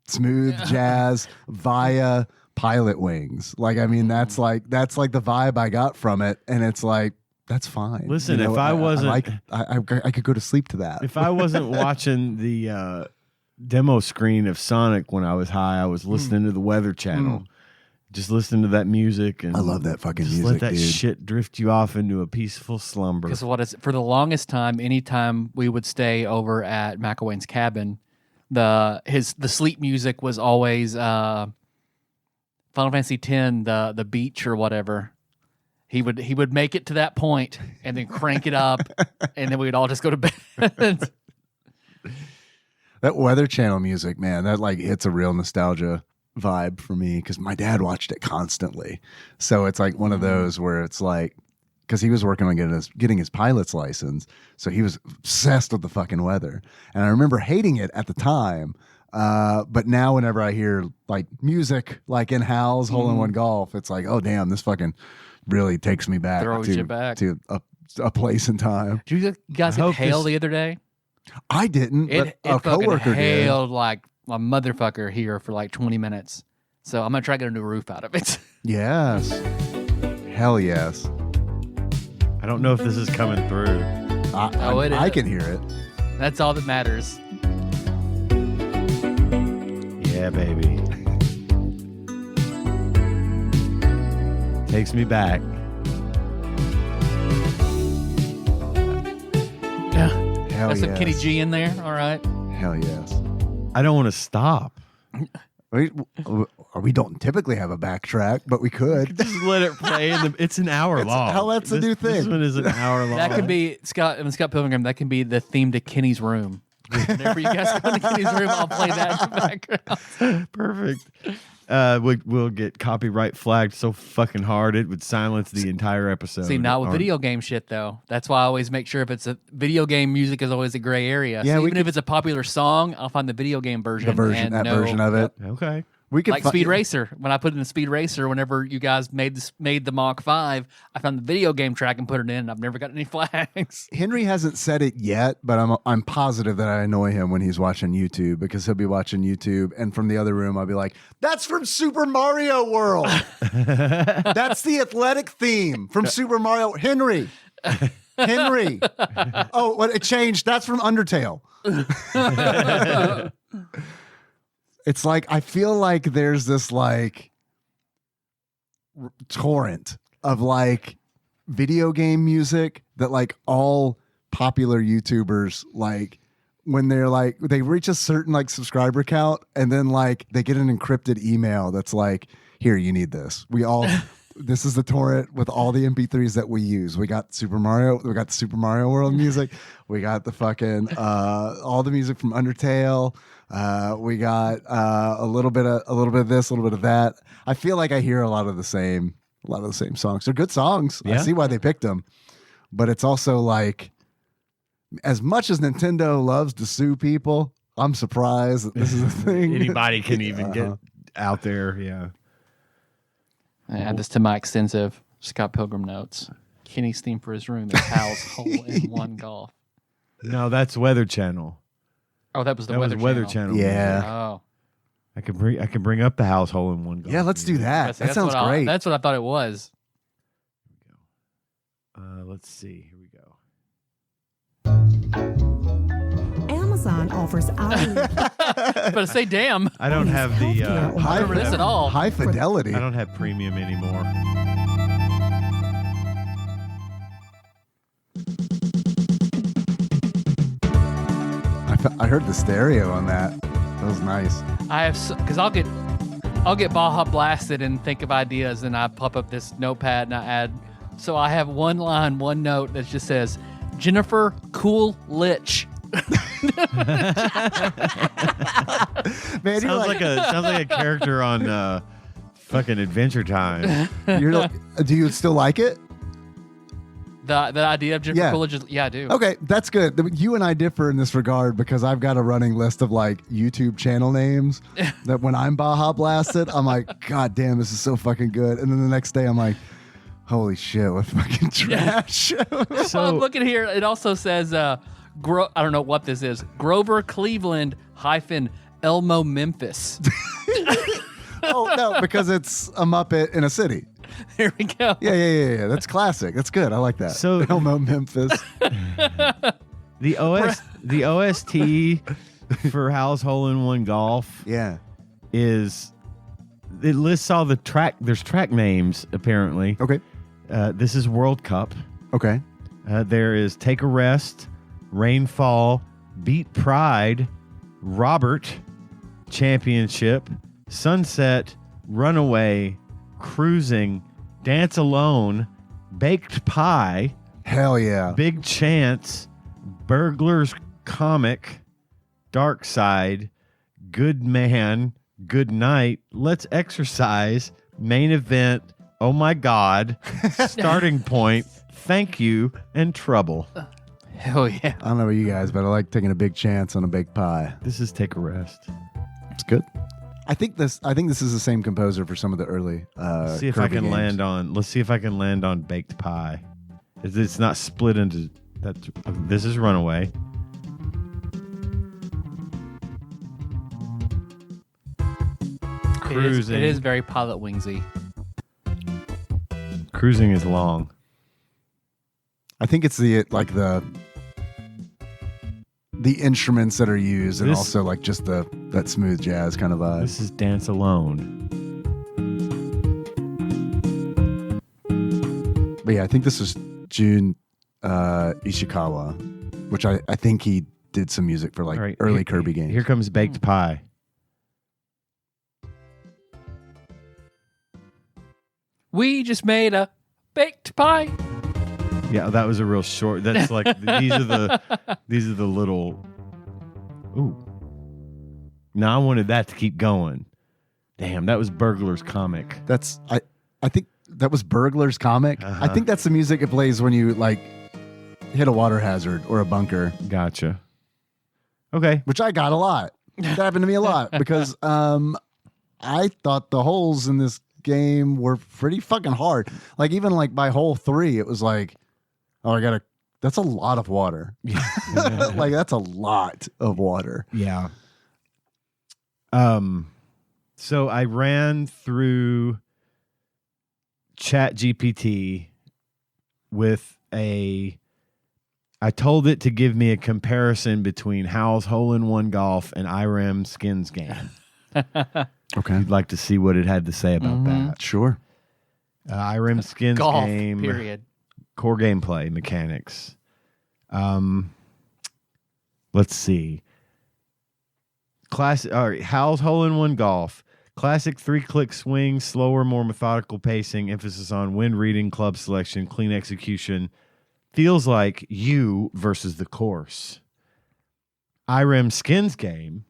smooth jazz via Pilot Wings. Like, I mean, that's like the vibe I got from it, and it's like that's fine. Listen, if I wasn't, I could go to sleep to that. If I wasn't watching the demo screen of Sonic when I was high, I was listening to the Weather Channel. Just listening to that music, and I love that fucking just music. Let that shit drift you off into a peaceful slumber. Because for the longest time, anytime we would stay over at McElwain's cabin, the sleep music was always Final Fantasy X, the beach or whatever. He would make it to that point and then crank it up, and then we'd all just go to bed. That Weather Channel music, man, that like hits a real nostalgia vibe for me because my dad watched it constantly. So it's like one of those where it's like, because he was working on getting his pilot's license, so he was obsessed with the fucking weather. And I remember hating it at the time, but now whenever I hear like music like in HAL's Hole in One Golf, it's like, oh damn, this fucking really takes me back to a place in time. Did you guys get hail the other day? I didn't, but a coworker did. Hailed like a motherfucker here for like 20 minutes. So I'm going to try to get a new roof out of it. Yes. Hell yes. I don't know if this is coming through. I can hear it. That's all that matters. Yeah, baby. Takes me back. Yeah. Hell That's yes. some Kenny G in there. All right. Hell yes. I don't want to stop. We don't typically have a backtrack, but we could. Just let it play. It's an hour long. Hell, that's the new thing. This one is an hour long. That could be Scott Pilgrim. That can be the theme to Kenny's room. Whenever you guys go to Kenny's room, I'll play that in the background. Perfect. We'll get copyright flagged so fucking hard it would silence the entire episode. See, not with video game shit though. That's why I always make sure if it's a video game, music is always a gray area. Yeah, so even if it's a popular song, I'll find the video game version. Version of it. Okay. We could like Speed Racer. When I put in the Speed Racer, whenever you guys made the Mach 5, I found the video game track and put it in. And I've never gotten any flags. Henry hasn't said it yet, but I'm positive that I annoy him when he's watching YouTube because he'll be watching YouTube, and from the other room I'll be like, "That's from Super Mario World. That's the athletic theme from Super Mario." Henry. Oh, what it changed? That's from Undertale. It's like I feel like there's this like torrent of like video game music that like all popular YouTubers like when they're like they reach a certain like subscriber count and then like they get an encrypted email that's like, here, you need this. This is the torrent with all the MP3s that we use. We got Super Mario. We got the Super Mario World music. We got the fucking all the music from Undertale. We got a little bit of this, a little bit of that. I feel like I hear a lot of the same songs. They're good songs. Yeah. I see why they picked them, but it's also like, as much as Nintendo loves to sue people, I'm surprised that this is a thing. Anybody can even get out there. Yeah. I add this to my extensive Scott Pilgrim notes. Kenny's theme for his room is HAL's Hole in One Golf. No, that's Weather Channel. Oh, that was the Weather Channel. Yeah. Oh, I can bring up the House Hole in One Golf. Yeah, let's do that. That sounds great. That's what I thought it was. Let's see. Here we go. Amazon offers hourly. But say damn. I don't have the I don't remember this at all. High fidelity. I don't have premium anymore. I heard the stereo on that. That was nice. I have because I'll get Baja blasted and think of ideas, and I pop up this notepad and I add. So I have one note that just says Jennifer Cool Lich. Man, sounds like a character on fucking Adventure Time. You're like, do you still like it? The idea of different Yeah. religions. Yeah, I do. Okay, that's good. You and I differ in this regard because I've got a running list of like YouTube channel names that when I'm Baja Blasted, I'm like, God damn, this is so fucking good. And then the next day I'm like, holy shit, what fucking trash. So I'm looking here. It also says, I don't know what this is. Grover Cleveland - Elmo Memphis. Oh, no, because it's a Muppet in a city. There we go. Yeah. That's classic. That's good. I like that. So- Elmo Memphis. The OST for HAL's Hole-in-One Golf Yeah. is it lists all the track. There's track names apparently. Okay. This is World Cup. Okay. There is Take a Rest, Rainfall, Beat Pride, Robert, Championship, Sunset, Runaway, Cruising, Dance Alone, Baked Pie, Hell yeah. Big Chance, Burglar's Comic, Dark Side, Good Man, Good Night, Let's Exercise, Main Event, Oh My God, Starting Point, Thank You, and Trouble. Hell yeah. I don't know about you guys, but I like taking a big chance on a baked pie. This is Take a Rest. It's good. I think this is the same composer for some of the early Let's see if Kirby I can games. land on. Let's see if I can land on Baked Pie. It's not split into that. This is Runaway. Cruising. It is very Pilot Wingsy. Cruising is long. I think it's the instruments that are used and This- also like just that smooth jazz kind of vibe. This is Dance Alone. But yeah, I think this is Jun Ishikawa, which I think he did some music for like All right, early here- Kirby games. Here comes Baked Pie. We just made a baked pie. Yeah, that was a real short. That's like these are the little. Ooh. No, I wanted that to keep going. Damn, that was Burglar's Comic. That's I think that was Burglar's Comic. I Uh-huh. think that's the music it plays when you like hit a water hazard or a bunker, Gotcha. Okay. which I got a lot. That happened to me a lot because I thought the holes in this game were pretty fucking hard. Like even like by hole 3, it was like, oh, that's a lot of water. Like that's a lot of water. Yeah. So I ran through Chat GPT with I told it to give me a comparison between HAL's Hole-in-One Golf and IRAM Skins game. Okay. I'd like to see what it had to say about that. Sure. IRAM Skins Golf, game. period. Core gameplay mechanics. Let's see. All right, HAL's Hole-in-One Golf. Classic 3-click swing, slower, more methodical pacing, emphasis on wind reading, club selection, clean execution. Feels like you versus the course. IRAM Skins game.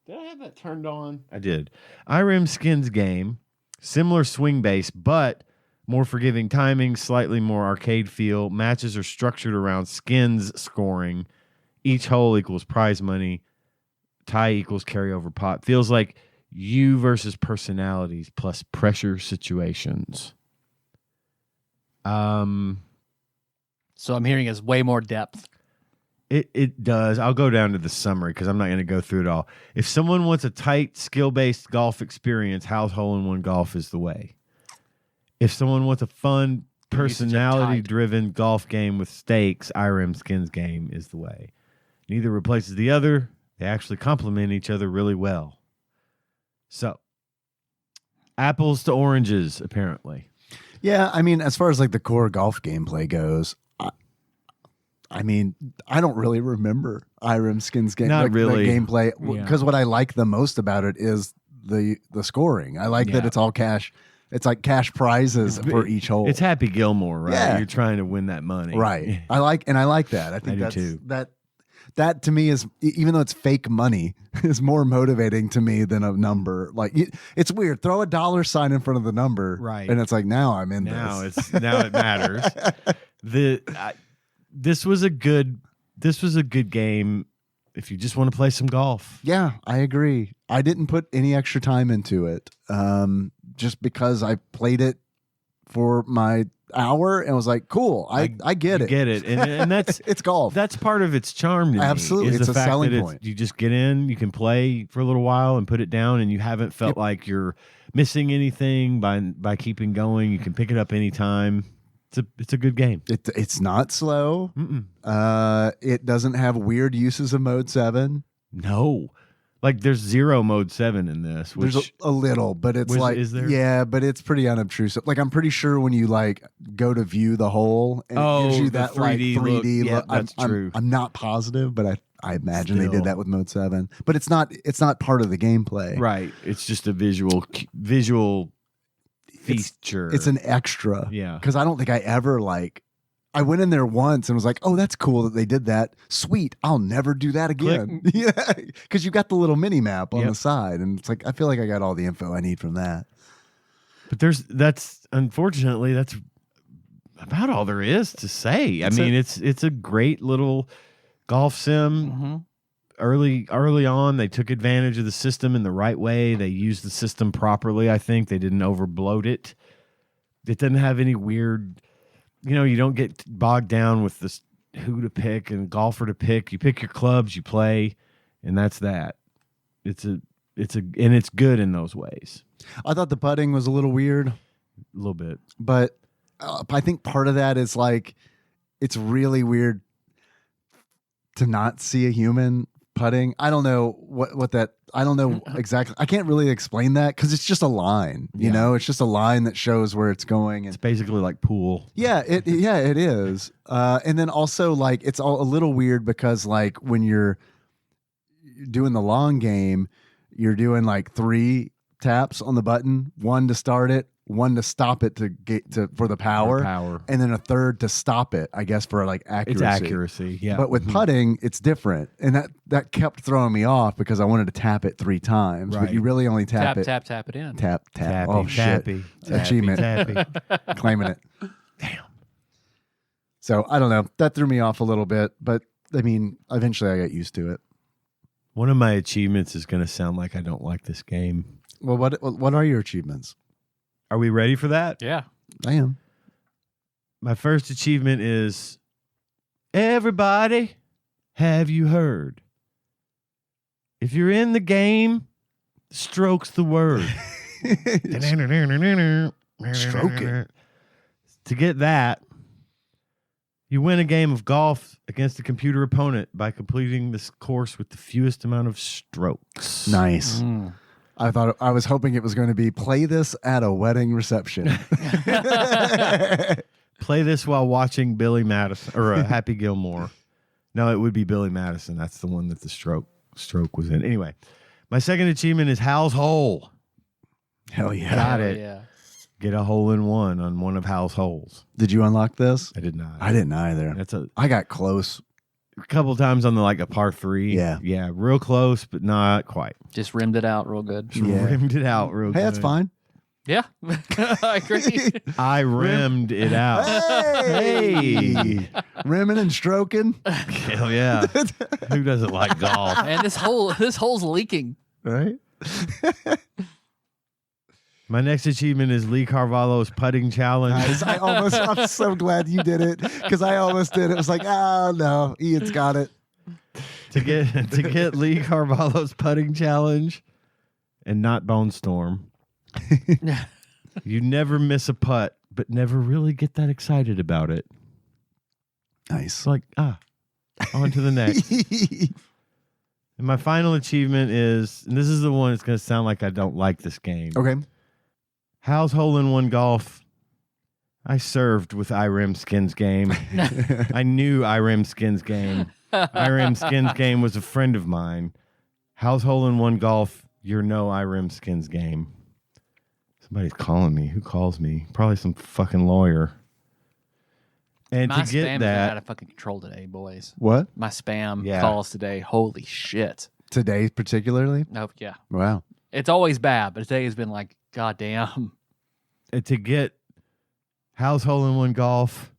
Did I have that turned on? I did. IRAM Skins game. Similar swing base, but more forgiving timing, slightly more arcade feel. Matches are structured around skins scoring. Each hole equals prize money. Tie equals carryover pot. Feels like you versus personalities plus pressure situations. So I'm hearing is way more depth. It does. I'll go down to the summary because I'm not going to go through it all. If someone wants a tight, skill-based golf experience, HAL's Hole-in-One Golf is the way. If someone wants a fun, personality-driven golf game with stakes, IRAM Skins game is the way. Neither replaces the other. They actually complement each other really well. So, apples to oranges, apparently. Yeah, I mean, as far as like the core golf gameplay goes, I mean, I don't really remember IRAM Skins game. Not like, really. the gameplay Yeah. because what I like the most about it is the scoring. I like that Yeah. it's all cash. It's like cash prizes for each hole. It's Happy Gilmore, right? Yeah. You're trying to win that money. Right. I like that. I think do that's too. that to me is, even though it's fake money, is more motivating to me than a number. Like it's weird. Throw a $sign in front of the number, Right. And it's like now I'm in Now this. it matters. This was a good game if you just want to play some golf. Yeah, I agree. I didn't put any extra time into it, just because I played it for my hour and was like, cool, I get it. Get it. And that's it's golf. That's part of its charm to me. Absolutely. Is It's the a fact selling that point. You just get in, you can play for a little while and put it down, and you haven't felt like you're missing anything by keeping going. You can pick it up anytime. It's a good game. It's not slow. Mm-mm. It doesn't have weird uses of mode 7. No. Like there's 0 mode 7 in this. Which, There's a little, but it's is there? Yeah, but it's pretty unobtrusive. Like I'm pretty sure when you like go to view the hole and it gives you the that 3D like 3D look. Yeah, look. that's true. I'm not positive, but I imagine they Still. did that with mode 7. But it's not part of the gameplay. Right. It's just a visual feature. It's an extra. Yeah. Because I don't think I ever like. I went in there once and was like, "Oh, that's cool that they did that. Sweet, I'll never do that again." Yeah, because you got the little mini map on Yep. the side, and it's like I feel like I got all the info I need from that. But that's unfortunately that's about all there is to say. I mean, it's a great little golf sim. Mm-hmm. Early on, they took advantage of the system in the right way. They used the system properly. I think they didn't overbloat it. It doesn't have any weird. You don't get bogged down with this who to pick and golfer to pick. You pick your clubs, you play, and that's that. It's good in those ways. I thought the putting was a little weird, A little bit. but I think part of that is like it's really weird to not see a human putting. I don't know what that. I don't know exactly. I can't really explain that because it's just a line. You Yeah. know, it's just a line that shows where it's going. It's And basically like pool. yeah, it is. And then also like it's all a little weird because like when you're doing the long game, you're doing like 3 taps on the button, 1 to start it, 1 to stop it to get to for the power, and then a 3rd to stop it. I guess for like accuracy. It's accuracy. Yeah. But with putting, it's different, and that kept throwing me off because I wanted to tap it 3 times, but Right. you really only tap Tap, it. tap, tap it in. Tap. Tappy, Oh shit! tappy, Achievement. tappy. Claiming it. Damn. So I don't know. That threw me off a little bit, but I mean, eventually I got used to it. One of my achievements is going to sound like I don't like this game. Well, what are your achievements? Are we ready for that? Yeah. I am. My first achievement is everybody, have you heard? If you're in the game, stroke's the word. Stroke it. To get that, you win a game of golf against a computer opponent by completing this course with the fewest amount of strokes. Nice. Mm. I was hoping it was going to be play this at a wedding reception. Play this while watching Billy Madison or Happy Gilmore. No, it would be Billy Madison. That's the one that the stroke was in. Anyway, my second achievement is HAL's hole. Hell yeah. Got Oh, it. yeah. Get a hole in one on one of HAL's holes. Did you unlock this? I did not. I didn't either. That's a I got close. couple times on a par 3. Yeah. Yeah, real close, but not quite. Just rimmed it out real good. Yeah. Rimmed it out real good. Hey, that's fine. Yeah. I agree. I rimmed it out. Hey! Rimming and stroking. Hell yeah. Who doesn't like golf? And this hole's leaking. Right? My next achievement is Lee Carvalho's putting challenge. Nice. I'm so glad you did it because I almost did. It was like, oh no, Ian's got it. to get Lee Carvalho's putting challenge and not Bone Storm. You never miss a putt, but never really get that excited about it. Nice. It's like, on to the next. And my final achievement is, and this is the one that's going to sound like I don't like this game. Okay. HAL's hole-in-one golf. I served with IREM Skins game. I knew IREM Skins game. IREM Skins game was a friend of mine. HAL's hole-in-one golf. You're no IREM Skins game. Somebody's calling me. Who calls me? Probably some fucking lawyer. And My to get spam is out that, of fucking control today, boys. What? My spam Yeah. calls today. Holy shit. Today particularly? No, yeah. Wow. It's always bad, but today has been like, goddamn. and to get HAL's hole-in-one golf,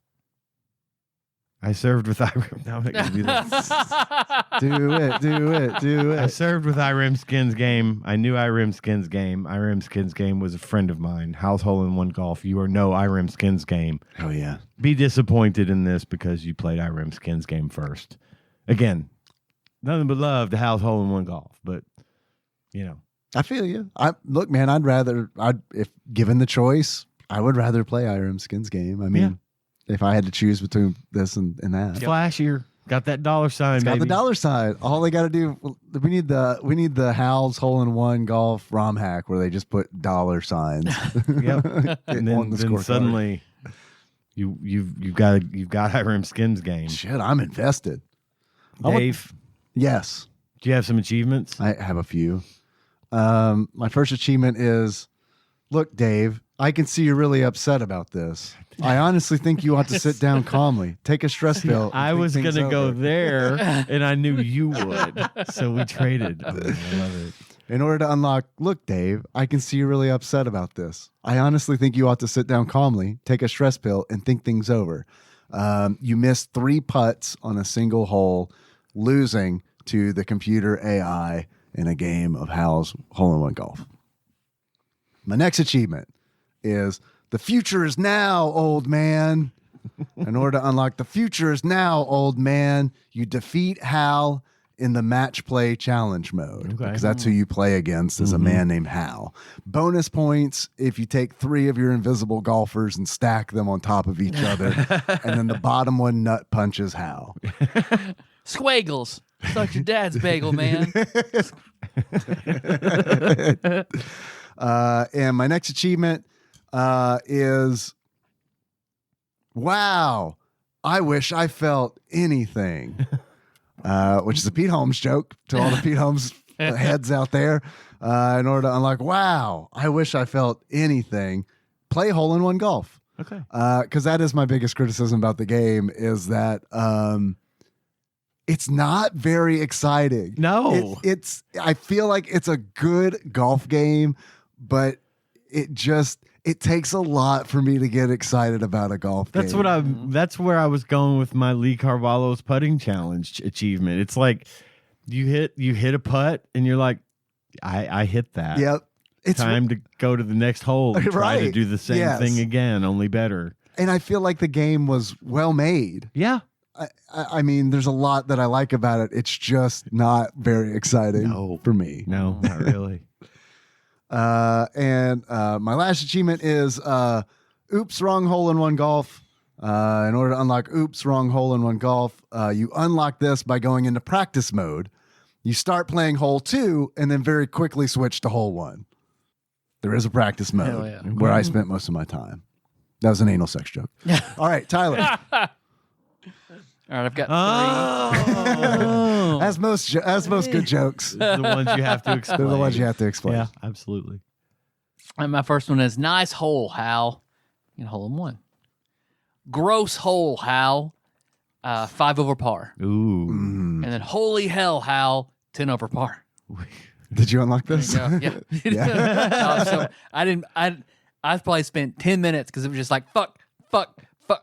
I served with IREM. No, I'm not gonna do that. Do I it. served with IREM Skins Game. I knew IREM Skins Game. IREM Skins Game was a friend of mine. House Hole in One Golf. You are no IREM Skins Game. Oh yeah. Be disappointed in this because you played IREM Skins Game first. Again, nothing but love to House Hole in One Golf, but you know. I feel you. Look, man. If given the choice, I would rather play IRM Skins Game. I mean, if I had to choose between this and that, Flashier. Got that dollar sign, it's got baby. the dollar sign. All they got to do, we need the HAL's Hole in One Golf ROM hack where they just put dollar signs. Yep. And And then suddenly you've got IREM Skins Game. shit, I'm invested. Dave, Yes, do you have some achievements? I have a few. My first achievement is, look, Dave, I can see you're really upset about this. I honestly think you ought to sit down calmly, take a stress pill. and I think was things gonna go over. there, and I knew you would, so we traded. Oh, I love it. In order to unlock, look, Dave, I can see you're really upset about this. I honestly think you ought to sit down calmly, take a stress pill, and think things over. You missed 3 putts on a single hole, losing to the computer AI in a game of HAL's Hole in One Golf. My next achievement is the future is now, old man. In order to unlock the future is now, old man, you defeat HAL in the match play challenge mode, Okay. because that's who you play against is a man named HAL. Bonus points if you take 3 of your invisible golfers and stack them on top of each other, and then the bottom one nut punches HAL. Squiggles. It's like your dad's bagel, man. And my next achievement is, wow, I wish I felt anything, which is a Pete Holmes joke to all the Pete Holmes heads out there. In order to unlock, wow, I wish I felt anything, play Hole in One Golf. Okay. Because that is my biggest criticism about the game is that it's not very exciting. No. It's I feel like it's a good golf game, but it takes a lot for me to get excited about a golf That's game. That's where I was going with my Lee Carvalho's putting challenge achievement. It's like you hit a putt and you're like, I hit that. Yep. It's Time to go to the next hole and try to Right. do the same Yes. thing again, only better. and I feel like the game was well made. Yeah. I mean, there's a lot that I like about it. It's just not very exciting No. for me. No, not really. And my last achievement is Oops, Wrong Hole in One Golf. In order to unlock Oops, Wrong Hole in One Golf, you unlock this by going into practice mode. You start playing hole 2 and then very quickly switch to hole 1. There is a practice mode Hell yeah. where I spent most of my time. That was an anal sex joke. All right, Tyler. All right, I've got Oh. As most good jokes, the ones you have to explain. they're the ones you have to explain. Yeah, absolutely. And my first one is nice hole, Hal. In hole in one. Gross hole, Hal. 5 over par. Ooh. Mm. And then holy hell, Hal. 10 over par. Did you unlock this? There you go. Yeah. No, so I probably spent 10 minutes because it was just like fuck.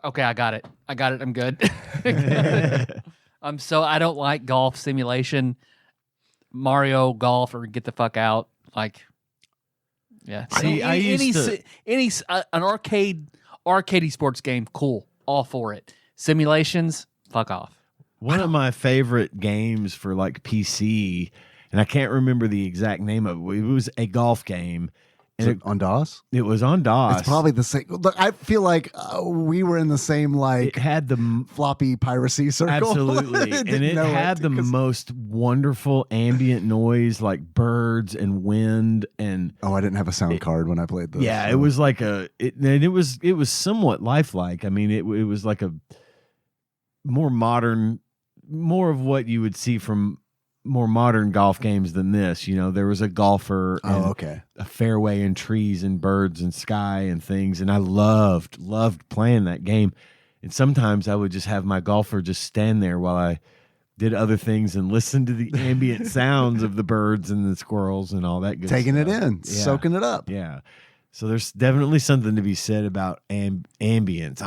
Okay, I got it. I'm good. I don't like golf simulation, Mario Golf, or get the fuck out. Like, yeah. See, I used to- an arcade sports game, cool, all for it. Simulations, fuck off. One of my favorite games for like PC, and I can't remember the exact name of it. It was a golf game. Is And it on DOS? it was on DOS. It's probably the same. Look, I feel like we were in the same It had the floppy piracy circle. absolutely, and Didn't it know had the 'cause- most wonderful ambient noise, like birds and wind, and Oh, I didn't have a sound card when I played this. yeah, so- it was like it was somewhat lifelike. I mean, it was like a more modern, more of what you would see from more modern golf games than this. You know, there was a golfer and Oh, okay. a fairway and trees and birds and sky and things, and I loved playing that game. And sometimes I would just have my golfer just stand there while I did other things and listen to the ambient sounds of the birds and the squirrels and all that good Taking it stuff. in, Yeah. soaking it up. Yeah. So there's definitely something to be said about ambience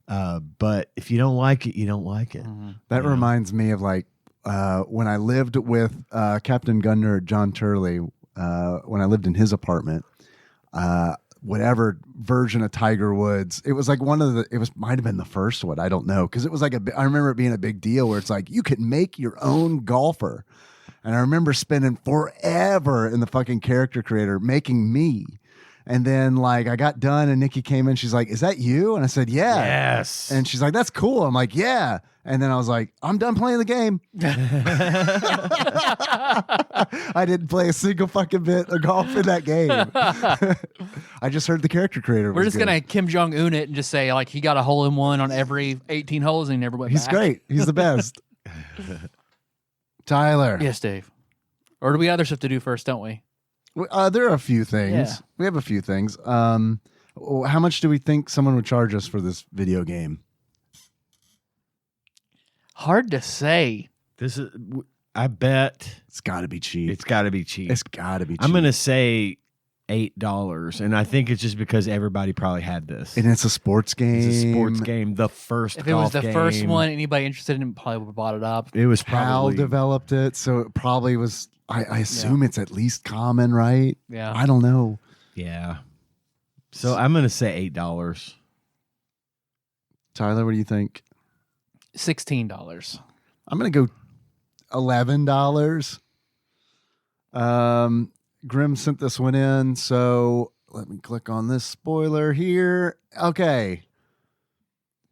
But if you don't like it, you don't like it. That reminds me of like when I lived with Captain Gunner John Turley, when I lived in his apartment, whatever version of Tiger Woods, it was like might have been the first one. I don't know. Cause it was like I remember it being a big deal where it's like, you can make your own golfer. And I remember spending forever in the fucking character creator making me. And then like I got done and Nikki came in. She's like, "Is that you?" And I said, "Yeah." Yes. And she's like, "That's cool." I'm like, "Yeah." And then I was like, "I'm done playing the game." I didn't play a single fucking bit of golf in that game. I just heard the character creator. We're just gonna Kim Jong-un it and just say like he got a hole in one on every 18 holes and he never went He's back. great. He's the best. Tyler. Yes, Dave. Or do we have other stuff to do first, don't we? There are a few things. Yeah. We have a few things. How much do we think someone would charge us for this video game? Hard to say. I bet It's got to be cheap. it's got to be cheap. It's got to be cheap. I'm going to say $8, and I think it's just because everybody probably had this. And it's a sports game. It's a sports game. The first If it was golf the first game. one, anybody interested in it probably would have bought it up. It was HAL probably developed it, so it probably was. I assume it's at least common, right? Yeah. I don't know. Yeah. So I'm going to say $8. Tyler, what do you think? $16. I'm gonna go $11. Grim sent this one in, so let me click on this spoiler here. Okay.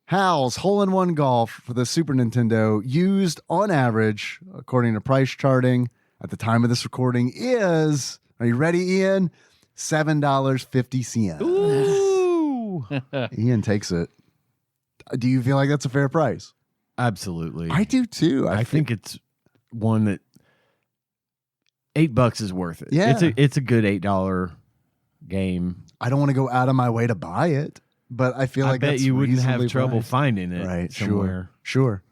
HAL's hole-in-one golf for the Super Nintendo, used on average, according to price charting at the time of this recording, is, are you ready, Ian? $7.50. Ooh. Ian takes it. Do you feel like that's a fair price? Absolutely. I do too. I think it's one that $8 is worth it. Yeah. It's a good $8 game. I don't want to go out of my way to buy it, but I feel I like bet that's you wouldn't have reasonably trouble priced. finding it Right, somewhere. Sure.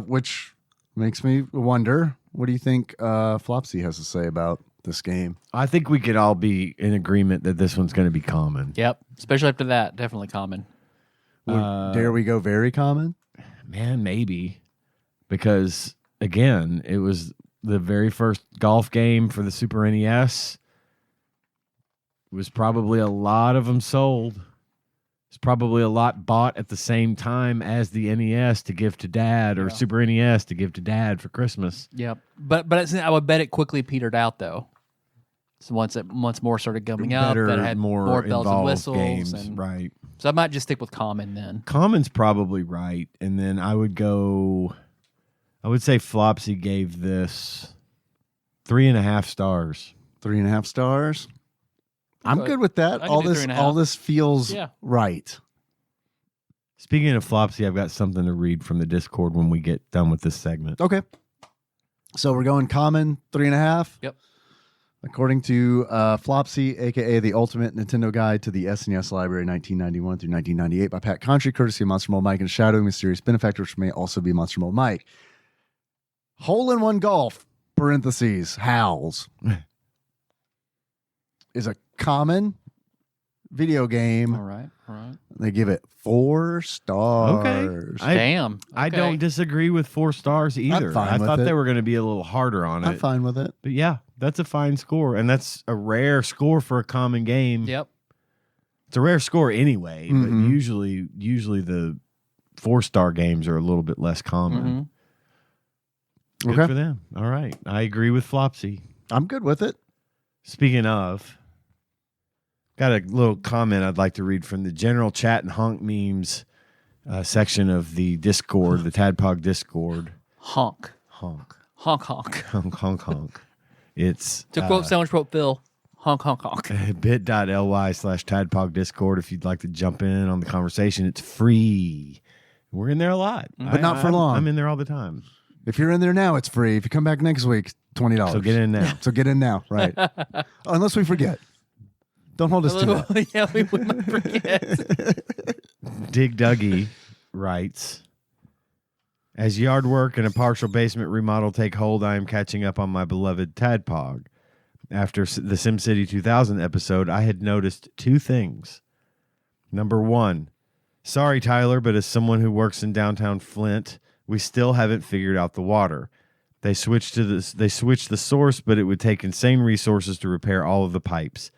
Which makes me wonder, what do you think Flopsy has to say about this game? I think we could all be in agreement that this one's going to be common. Yep. Especially after that, definitely common. Dare we go very common? Man, maybe. Because, again, it was the very first golf game for the Super NES. It was probably a lot of them sold. It's probably a lot bought at the same time as the NES to give to Dad, or Super NES to give to Dad for Christmas. Yep. But I would bet it quickly petered out though. So once more started coming up, Better, that had more bells and involved whistles, games, and right? so I might just stick with common then. Common's probably right, and then I would say Flopsy gave this 3.5 stars. 3.5 stars. I'm Good. good with that. I can do 3.5. All this feels Yeah. right. Speaking of Flopsy, I've got something to read from the Discord when we get done with this segment. Okay. So we're going common 3.5. Yep. According to Flopsy, aka the Ultimate Nintendo Guide to the SNES Library 1991 through 1998 by Pat Contry, courtesy of Monster Mole Mike and Shadow Mysterious Benefactor, which may also be Monster Mole Mike. Hole-in-one golf, parentheses, HALs, is a common video game. All right. They give it 4 stars. Damn. I Okay. don't disagree with 4 stars either. fine I with thought it. they were going to be a little harder on I'm it. fine with it. But yeah, that's a fine score. And that's a rare score for a common game. Yep. It's a rare score anyway, but Mhm. usually the 4-star games are a little bit less common. Mhm. Good Okay. for them. All right. I agree with Flopsy. I'm good with it. Speaking of, got a little comment I'd like to read from the general chat and honk memes section of the Discord, the TADPOG Discord. Honk. Honk. Honk honk. Honk, honk, honk. It's To quote Sandwich Quote Phil, honk honk honk. bit.ly/TADPOG Discord if you'd like to jump in on the conversation. It's free. We're in there a lot. But not for long. I'm in there all the time. If you're in there now, it's free. If you come back next week, $20. So get in now. So get in now, right? Unless we forget. Don't hold us to that. Yeah, we might forget. Dig Dougie writes, as yard work and a partial basement remodel take hold, I am catching up on my beloved Tadpog. After the SimCity 2000 episode, I had noticed 2 things. Number 1, Sorry, Tyler, but as someone who works in downtown Flint, we still haven't figured out the water. They switched the source, but it would take insane resources to repair all of the pipes.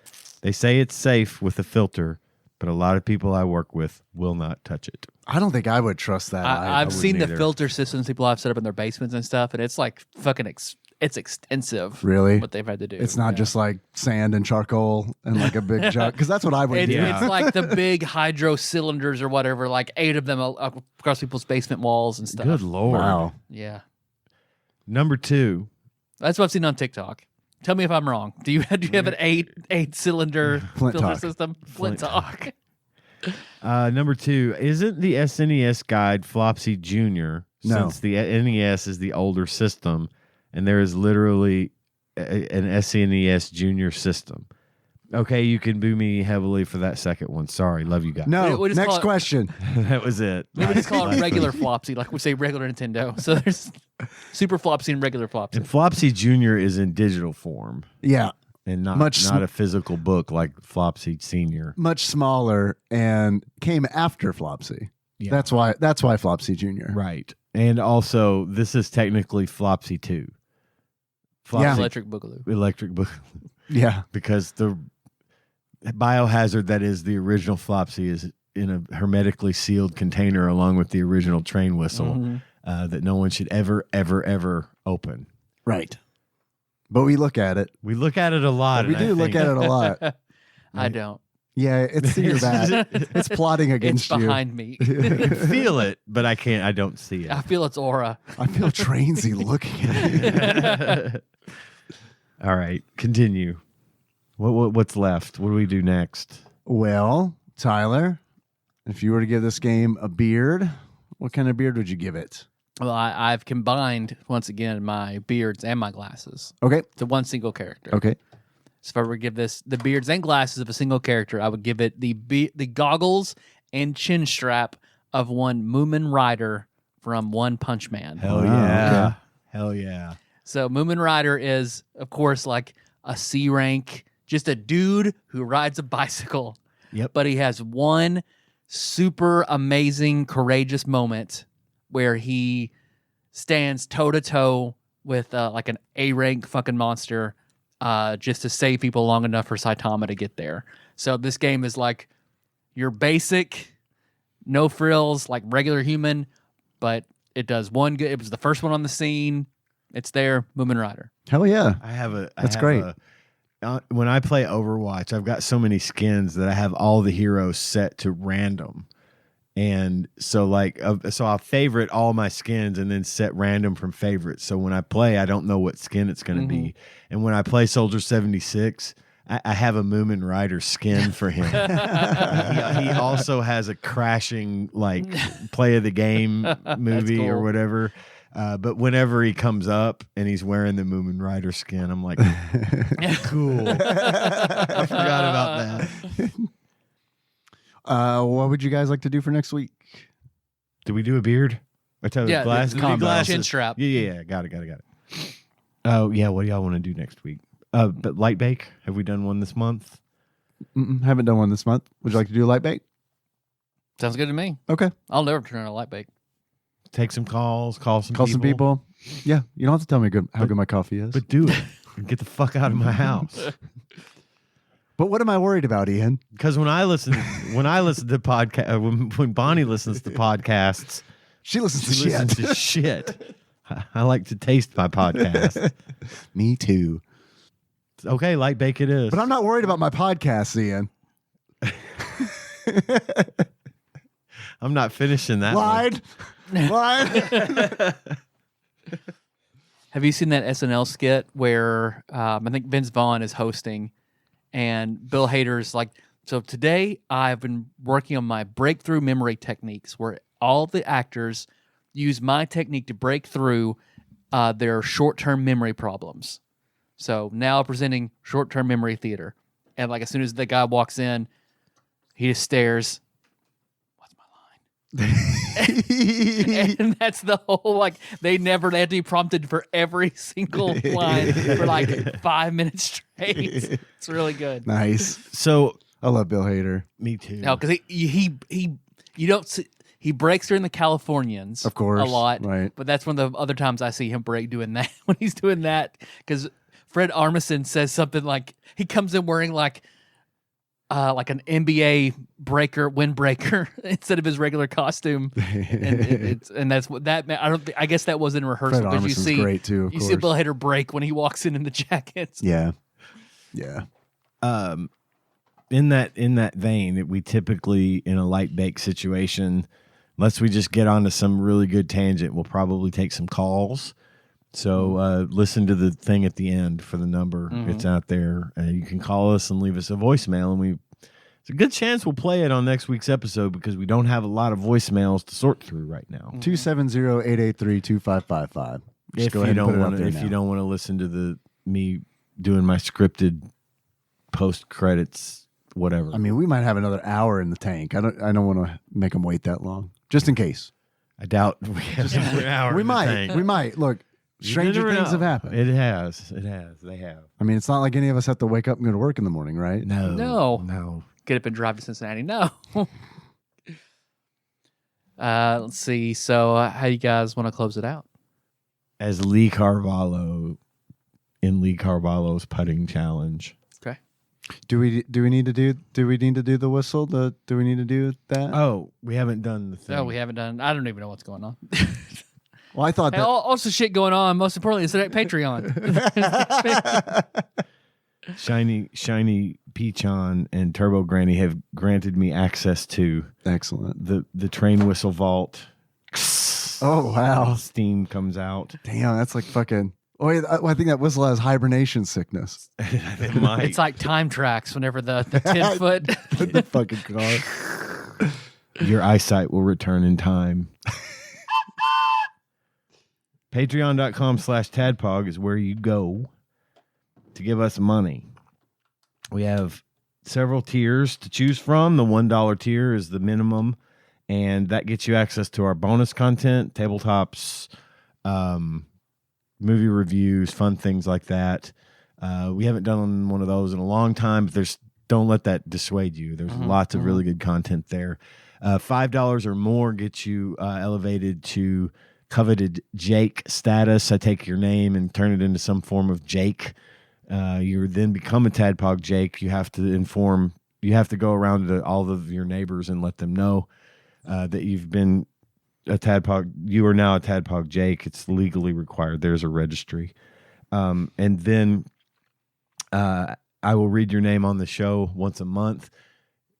They say it's safe with a filter, but a lot of people I work with will not touch it. I don't think I would trust that. I've seen the either. filter systems people have set up in their basements and stuff, and it's like fucking it's extensive. Really? What they've had to do. It's not just like sand and charcoal and like a big jug, because that's what I would do. It's like the big hydro cylinders or whatever, like 8 of them across people's basement walls and stuff. Good Lord. Wow. Yeah. Number 2. That's what I've seen on TikTok. Tell me if I'm wrong. Do you have an 8 cylinder Flint filter talk. system? Flint talk. Number 2, isn't the SNES guide Flopsy Jr., No. since the NES is the older system, and there is literally an SNES Junior system. Okay, you can boo me heavily for that second one. Sorry, love you guys. No, We just call next it- question. That was it. Maybe just call it regular Flopsy, like we say regular Nintendo. So there's Super Flopsy and regular Flopsy. And Flopsy Jr. is in digital form Yeah, and not Much a physical book like Flopsy Sr. much smaller and came after Flopsy. Yeah. That's why Flopsy Jr. Right. And also, this is technically Flopsy 2. Yeah. Electric Boogaloo. Electric book. Yeah. Because the biohazard that is the original Flopsy is in a hermetically sealed container along with the original train whistle that no one should ever, ever, ever open. Right. But we look at it. We look at it a lot. We and I do look think- at it a lot. I don't. Yeah, it's in your back. It's plotting It's against you. behind me. I can feel it, but I don't see it. I feel its aura. I feel Trainsy looking at me. All right, continue. What's left? What do we do next? Well, Tyler, if you were to give this game a beard, what kind of beard would you give it? Well, I've combined, once again, my beards and my glasses Okay. to one single character. Okay. So if I were to give this the beards and glasses of a single character, I would give it the goggles and chin strap of one Moomin Rider from One Punch Man. Hell Wow, yeah. okay. Hell yeah. So Moomin Rider is, of course, like a C rank, just a dude who rides a bicycle. Yep. But he has one super amazing, courageous moment where he stands toe to toe with like an A rank fucking monster just to save people long enough for Saitama to get there. So this game is like your basic, no frills, like regular human, but it does one good. It was the first one on the scene. It's there, Moomin Rider. Hell yeah. That's great. When I play Overwatch, I've got so many skins that I have all the heroes set to random. And so I'll favorite all my skins and then set random from favorites. So when I play, I don't know what skin it's going to be. And when I play Soldier 76, I have a Moomin Rider skin for him. He also has a crashing like play of the game movie cool. or whatever. But whenever he comes up and he's wearing the Moomin Rider skin, I'm like, cool. I forgot about that. What would you guys like to do for next week? Did we do a beard? I tell you, Yeah, glasses. the We do glasses. chin strap. Yeah. Got it. Oh yeah, what do y'all want to do next week? But light bake. Have we done one this month? Haven't done one this month. Would you like to do a light bake? Sounds good to me. Okay. I'll never turn on a light bake. Take some calls. Call some Call people. some people. Yeah. You don't have to tell me how good my coffee is. But do it. Get the fuck out of my house. But what am I worried about, Ian? Because when I listen to podcast, when Bonnie listens to podcasts, She listens to she shit. listens to shit. I like to taste my podcast. Me too. Okay, light bake it is. But I'm not worried about my podcast, Ian. I'm not finishing that. one. Lied. Have you seen that SNL skit where I think Vince Vaughn is hosting and Bill Hader's like, so today I've been working on my breakthrough memory techniques where all the actors use my technique to break through their short-term memory problems. So now presenting short-term memory theater. And like as soon as the guy walks in, he just stares. What's my line? And that's the whole, like, they had to be prompted for every single line for like 5 minutes straight. It's really good. Nice. So I love Bill Hader. me too. No, because he You don't see he breaks during the Californians, Of course, a lot, right. But that's one of the other times I see him break doing that when he's doing that because Fred Armisen says something like he comes in wearing like an NBA windbreaker instead of his regular costume, and that's what that meant. I guess that was in rehearsal Fred because you Armisen's see great too. Of you course. see Bill Hader break when he walks in the jackets. Yeah. In that vein, we typically in a light bake situation, unless we just get onto some really good tangent, we'll probably take some calls. So listen to the thing at the end for the number. It's out there. You can call us and leave us a voicemail, and it's a good chance we'll play it on next week's episode because we don't have a lot of voicemails to sort through right now. 270-883-2555. If you don't want to listen to me doing my scripted post credits, whatever. I mean, we might have another hour in the tank. I don't want to make them wait that long, just in case. I doubt we have an hour. We might. Look, stranger things have happened. It has. They have. I mean, it's not like any of us have to wake up and go to work in the morning, right? No. Get up and drive to Cincinnati. No. Let's see. So, how you guys want to close it out? As Lee Carvalho in Lee Carvalho's putting challenge. Okay. Do we need to do the whistle? Do we need to do that? Oh, we haven't done the thing. No, we haven't done. I don't even know what's going on. Well, I thought Hey, that. also shit going on. Most importantly, it's at Patreon. Shiny Peachon and Turbo Granny have granted me access to Excellent. the train whistle vault. Oh wow! Steam comes out. Damn, that's like fucking. Oh, I think that whistle has hibernation sickness. It might. It's like time tracks whenever the 10-foot. The fucking car. Your eyesight will return in time. Patreon.com/TADPOG is where you go to give us money. We have several tiers to choose from. The $1 tier is the minimum, and that gets you access to our bonus content, tabletops, movie reviews, fun things like that. We haven't done one of those in a long time, but don't let that dissuade you. There's lots of really good content there. $5 or more gets you elevated to coveted Jake status. I take your name and turn it into some form of Jake. You then become a Tadpog Jake. You have to go around to all of your neighbors and let them know that you've been a Tadpog. You are now a Tadpog Jake. It's legally required. There's a registry. And then I will read your name on the show once a month.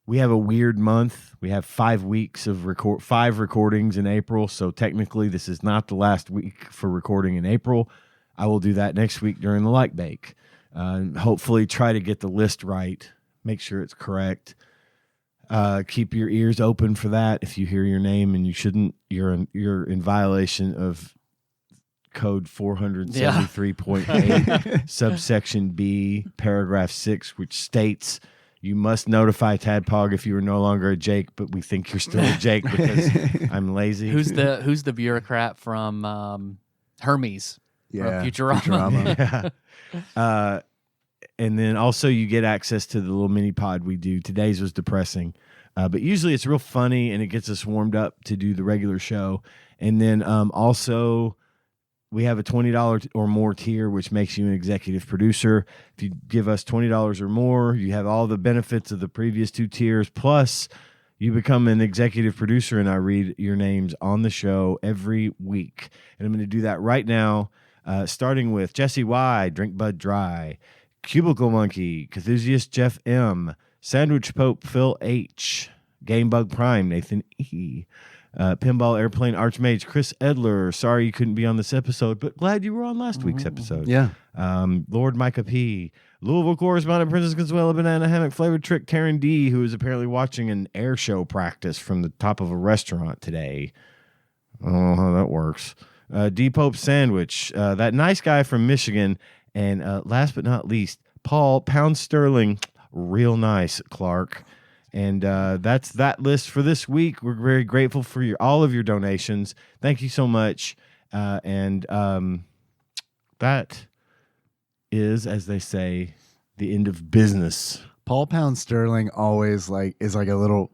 We have a weird month. We have 5 weeks of 5 recordings in April. So technically this is not the last week for recording in April. I will do that next week during the Like Bake. Hopefully try to get the list right. Make sure it's correct. Keep your ears open for that. If you hear your name and you shouldn't, you're in violation of code 473.8 subsection B, paragraph 6, which states you must notify Tadpog if you are no longer a Jake, but we think you're still a Jake because I'm lazy. Who's the bureaucrat from Hermes? Yeah, From Futurama. Yeah. And then also you get access to the little mini pod we do. Today's was depressing, but usually it's real funny and it gets us warmed up to do the regular show. And then also we have a $20 or more tier, which makes you an executive producer. If you give us $20 or more, you have all the benefits of the previous 2 tiers. Plus, you become an executive producer, and I read your names on the show every week. And I'm going to do that right now, starting with Jesse Y, Drink Bud Dry, Cubicle Monkey, Cthusiast Jeff M, Sandwich Pope Phil H, Gamebug Prime Nathan E, Pinball Airplane Archmage Chris Edler. Sorry you couldn't be on this episode, but glad you were on last week's episode. Yeah. Lord Micah P, Louisville correspondent Princess Consuela Banana Hammock Flavored Trick Taryn D, who is apparently watching an air show practice from the top of a restaurant today. I don't know how that works. D Pope Sandwich, that nice guy from Michigan, and last but not least, Paul Pound Sterling, real nice Clark. And that's that list for this week. We're very grateful for all of your donations. Thank you so much. And that is, as they say, the end of business. Paul Pound Sterling always is like a little.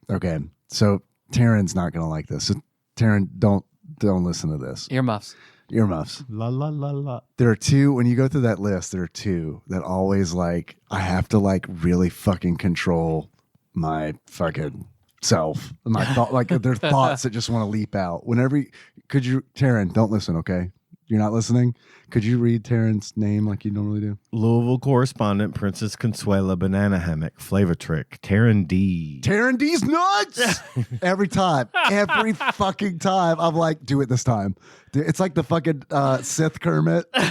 Okay, so Taryn's not gonna like this. So, Taryn, don't listen to this. Earmuffs. Earmuffs. La la la la. There are two, when you go through that list, there are two that always like, I have to like really fucking control my fucking self. My thought, like there are thoughts that just want to leap out. Could you, Taryn, don't listen, okay? You're not listening? Could you read Taryn's name like you normally do? Louisville correspondent Princess Consuela Banana Hammock Flavor Trick Taryn D. Taryn D's nuts! Every fucking time. I'm like, do it this time. It's like the fucking Sith Kermit meme.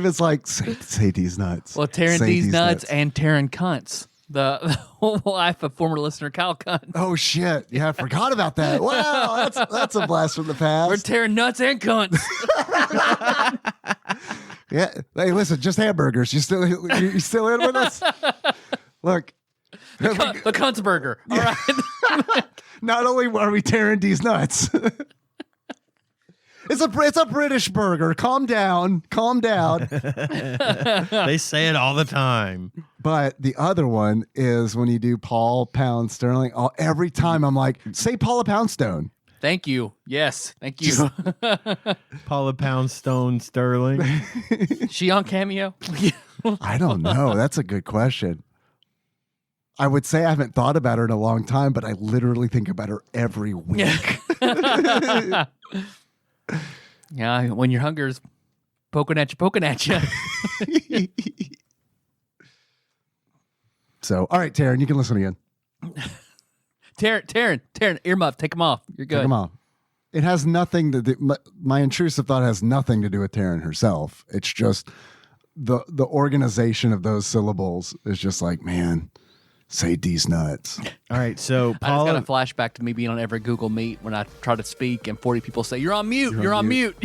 It's like, say D's nuts. Well, Taryn Say D's nuts and Taryn Cunts. The wife of former listener Kyle Cunt. Oh shit! Yeah, I forgot about that. Wow, that's a blast from the past. We're tearing nuts and cunts. Yeah. Hey, listen, just hamburgers. You still in with us? Look, The cunts burger. All right. not only are we tearing these nuts, it's a British burger. Calm down. They say it all the time. But the other one is when you do Paul Pound Sterling. Every time I'm like, say Paula Poundstone. Thank you. Yes. Thank you. Paula Poundstone Sterling. She on Cameo? I don't know. That's a good question. I would say I haven't thought about her in a long time, but I literally think about her every week. Yeah, when your hunger's poking at you. So, all right, Taryn, you can listen again. Taryn, earmuff, take them off. You're good. Take them off. It has nothing to do. My intrusive thought has nothing to do with Taryn herself. It's just the organization of those syllables is just like, man, say D's nuts. All right, so I just Paula, got a flashback to me being on every Google Meet when I try to speak and 40 people say, you're on mute. You're on mute.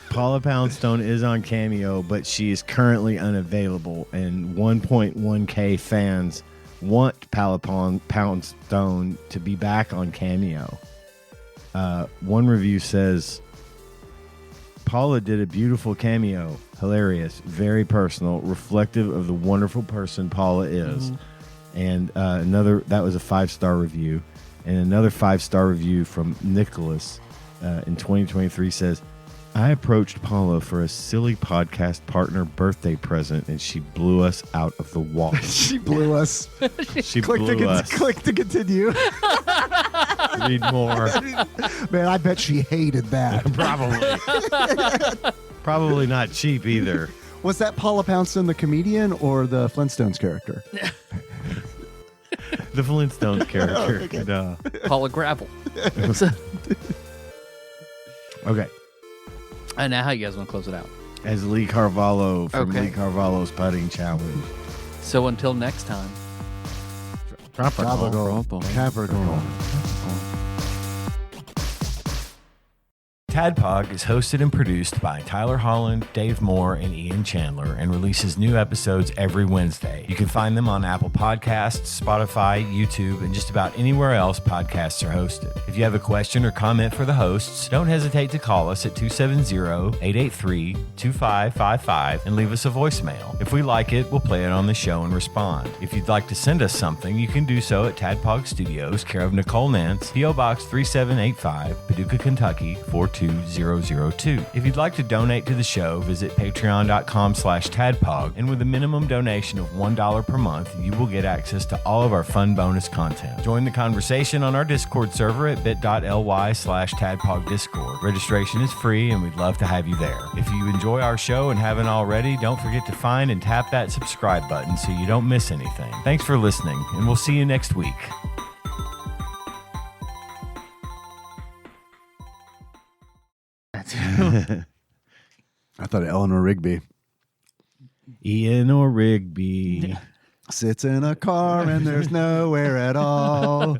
Paula Poundstone is on Cameo, but she is currently unavailable, and 1.1K fans want Paula Poundstone to be back on Cameo. One review says, Paula did a beautiful cameo, hilarious, very personal, reflective of the wonderful person Paula is. And that was a 5-star review. And another 5-star review from Nicholas in 2023 says, I approached Paula for a silly podcast partner birthday present, and she blew us out of the water. She blew us. She blew us. Click to continue. Read more. Man, I bet she hated that. Probably not cheap either. Was that Paula Poundstone, the comedian, or the Flintstones character? The Flintstones character. Okay. No. Paula Gravel. Okay. And now how you guys want to close it out? As Lee Carvalho from Okay. Lee Carvalho's putting challenge. So until next time. Capricorn. TADPOG is hosted and produced by Tyler Holland, Dave Moore, and Ian Chandler, and releases new episodes every Wednesday. You can find them on Apple Podcasts, Spotify, YouTube, and just about anywhere else podcasts are hosted. If you have a question or comment for the hosts, don't hesitate to call us at 270-883-2555 and leave us a voicemail. If we like it, we'll play it on the show and respond. If you'd like to send us something, you can do so at TADPOG Studios, care of Nicole Nance, P.O. Box 3785, Paducah, Kentucky 42002. If you'd like to donate to the show, visit patreon.com/tadpog, and with a minimum donation of $1 per month, you will get access to all of our fun bonus content. Join the conversation on our Discord server at bit.ly/tadpogdiscord. Registration is free, and we'd love to have you there. If you enjoy our show and haven't already, don't forget to find and tap that subscribe button so you don't miss anything. Thanks for listening, and we'll see you next week. I thought Eleanor Rigby Ian or Rigby sits in a car and there's nowhere at all.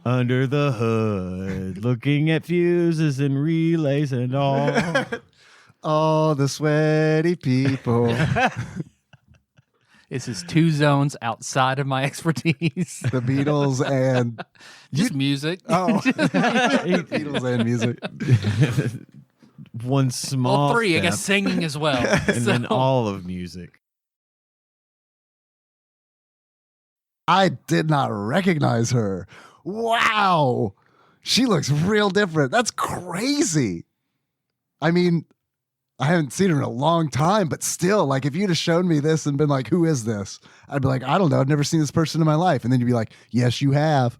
under the hood, looking at fuses and relays and all. All the sweaty people. This is 2 zones outside of my expertise. The Beatles and Just music. Beatles and music. One small Well, 3. I step, guess singing as well. and then all of music. I did not recognize her. Wow. She looks real different. That's crazy. I mean, I haven't seen her in a long time, but still, like, if you'd have shown me this and been like, who is this? I'd be like, I don't know. I've never seen this person in my life. And then you'd be like, yes, you have.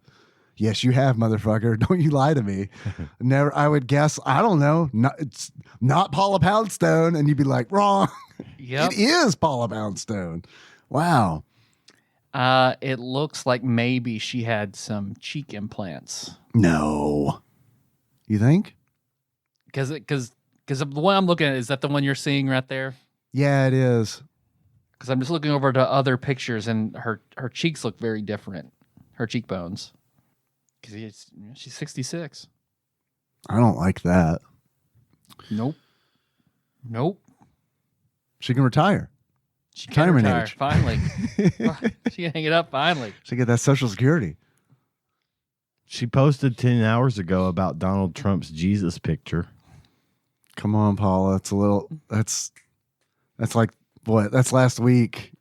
Yes, you have, motherfucker. Don't you lie to me. Never. I would guess, I don't know. It's not Paula Poundstone. And you'd be like, wrong. Yep. It is Paula Poundstone. Wow. It looks like maybe she had some cheek implants. No. You think? Because the one I'm looking at, is that the one you're seeing right there? Yeah, it is. Because I'm just looking over to other pictures, and her cheeks look very different. Her cheekbones. Because she's 66. I don't like that. Nope. She can retire. She can Retirement retire, age. finally. She can hang it up finally. She get that Social Security. She posted 10 hours ago about Donald Trump's Jesus picture. Come on, Paula. It's a little. That's like what? That's last week.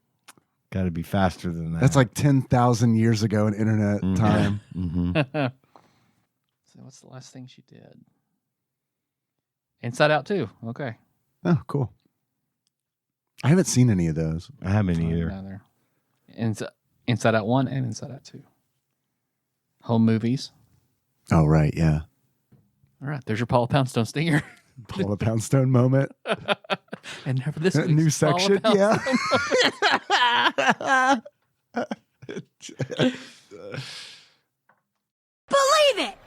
Got to be faster than that. That's like 10,000 years ago in internet time. Mm-hmm. So what's the last thing she did? Inside Out 2. Okay. Oh, cool. I haven't seen any of those. I haven't either. Another. Inside Out 1 and Inside Out 2. Home movies. Oh, right. Yeah. All right. There's your Paula Poundstone stinger. Paula Poundstone moment. And for this New week's Paula section. Poundstone Yeah. Believe it!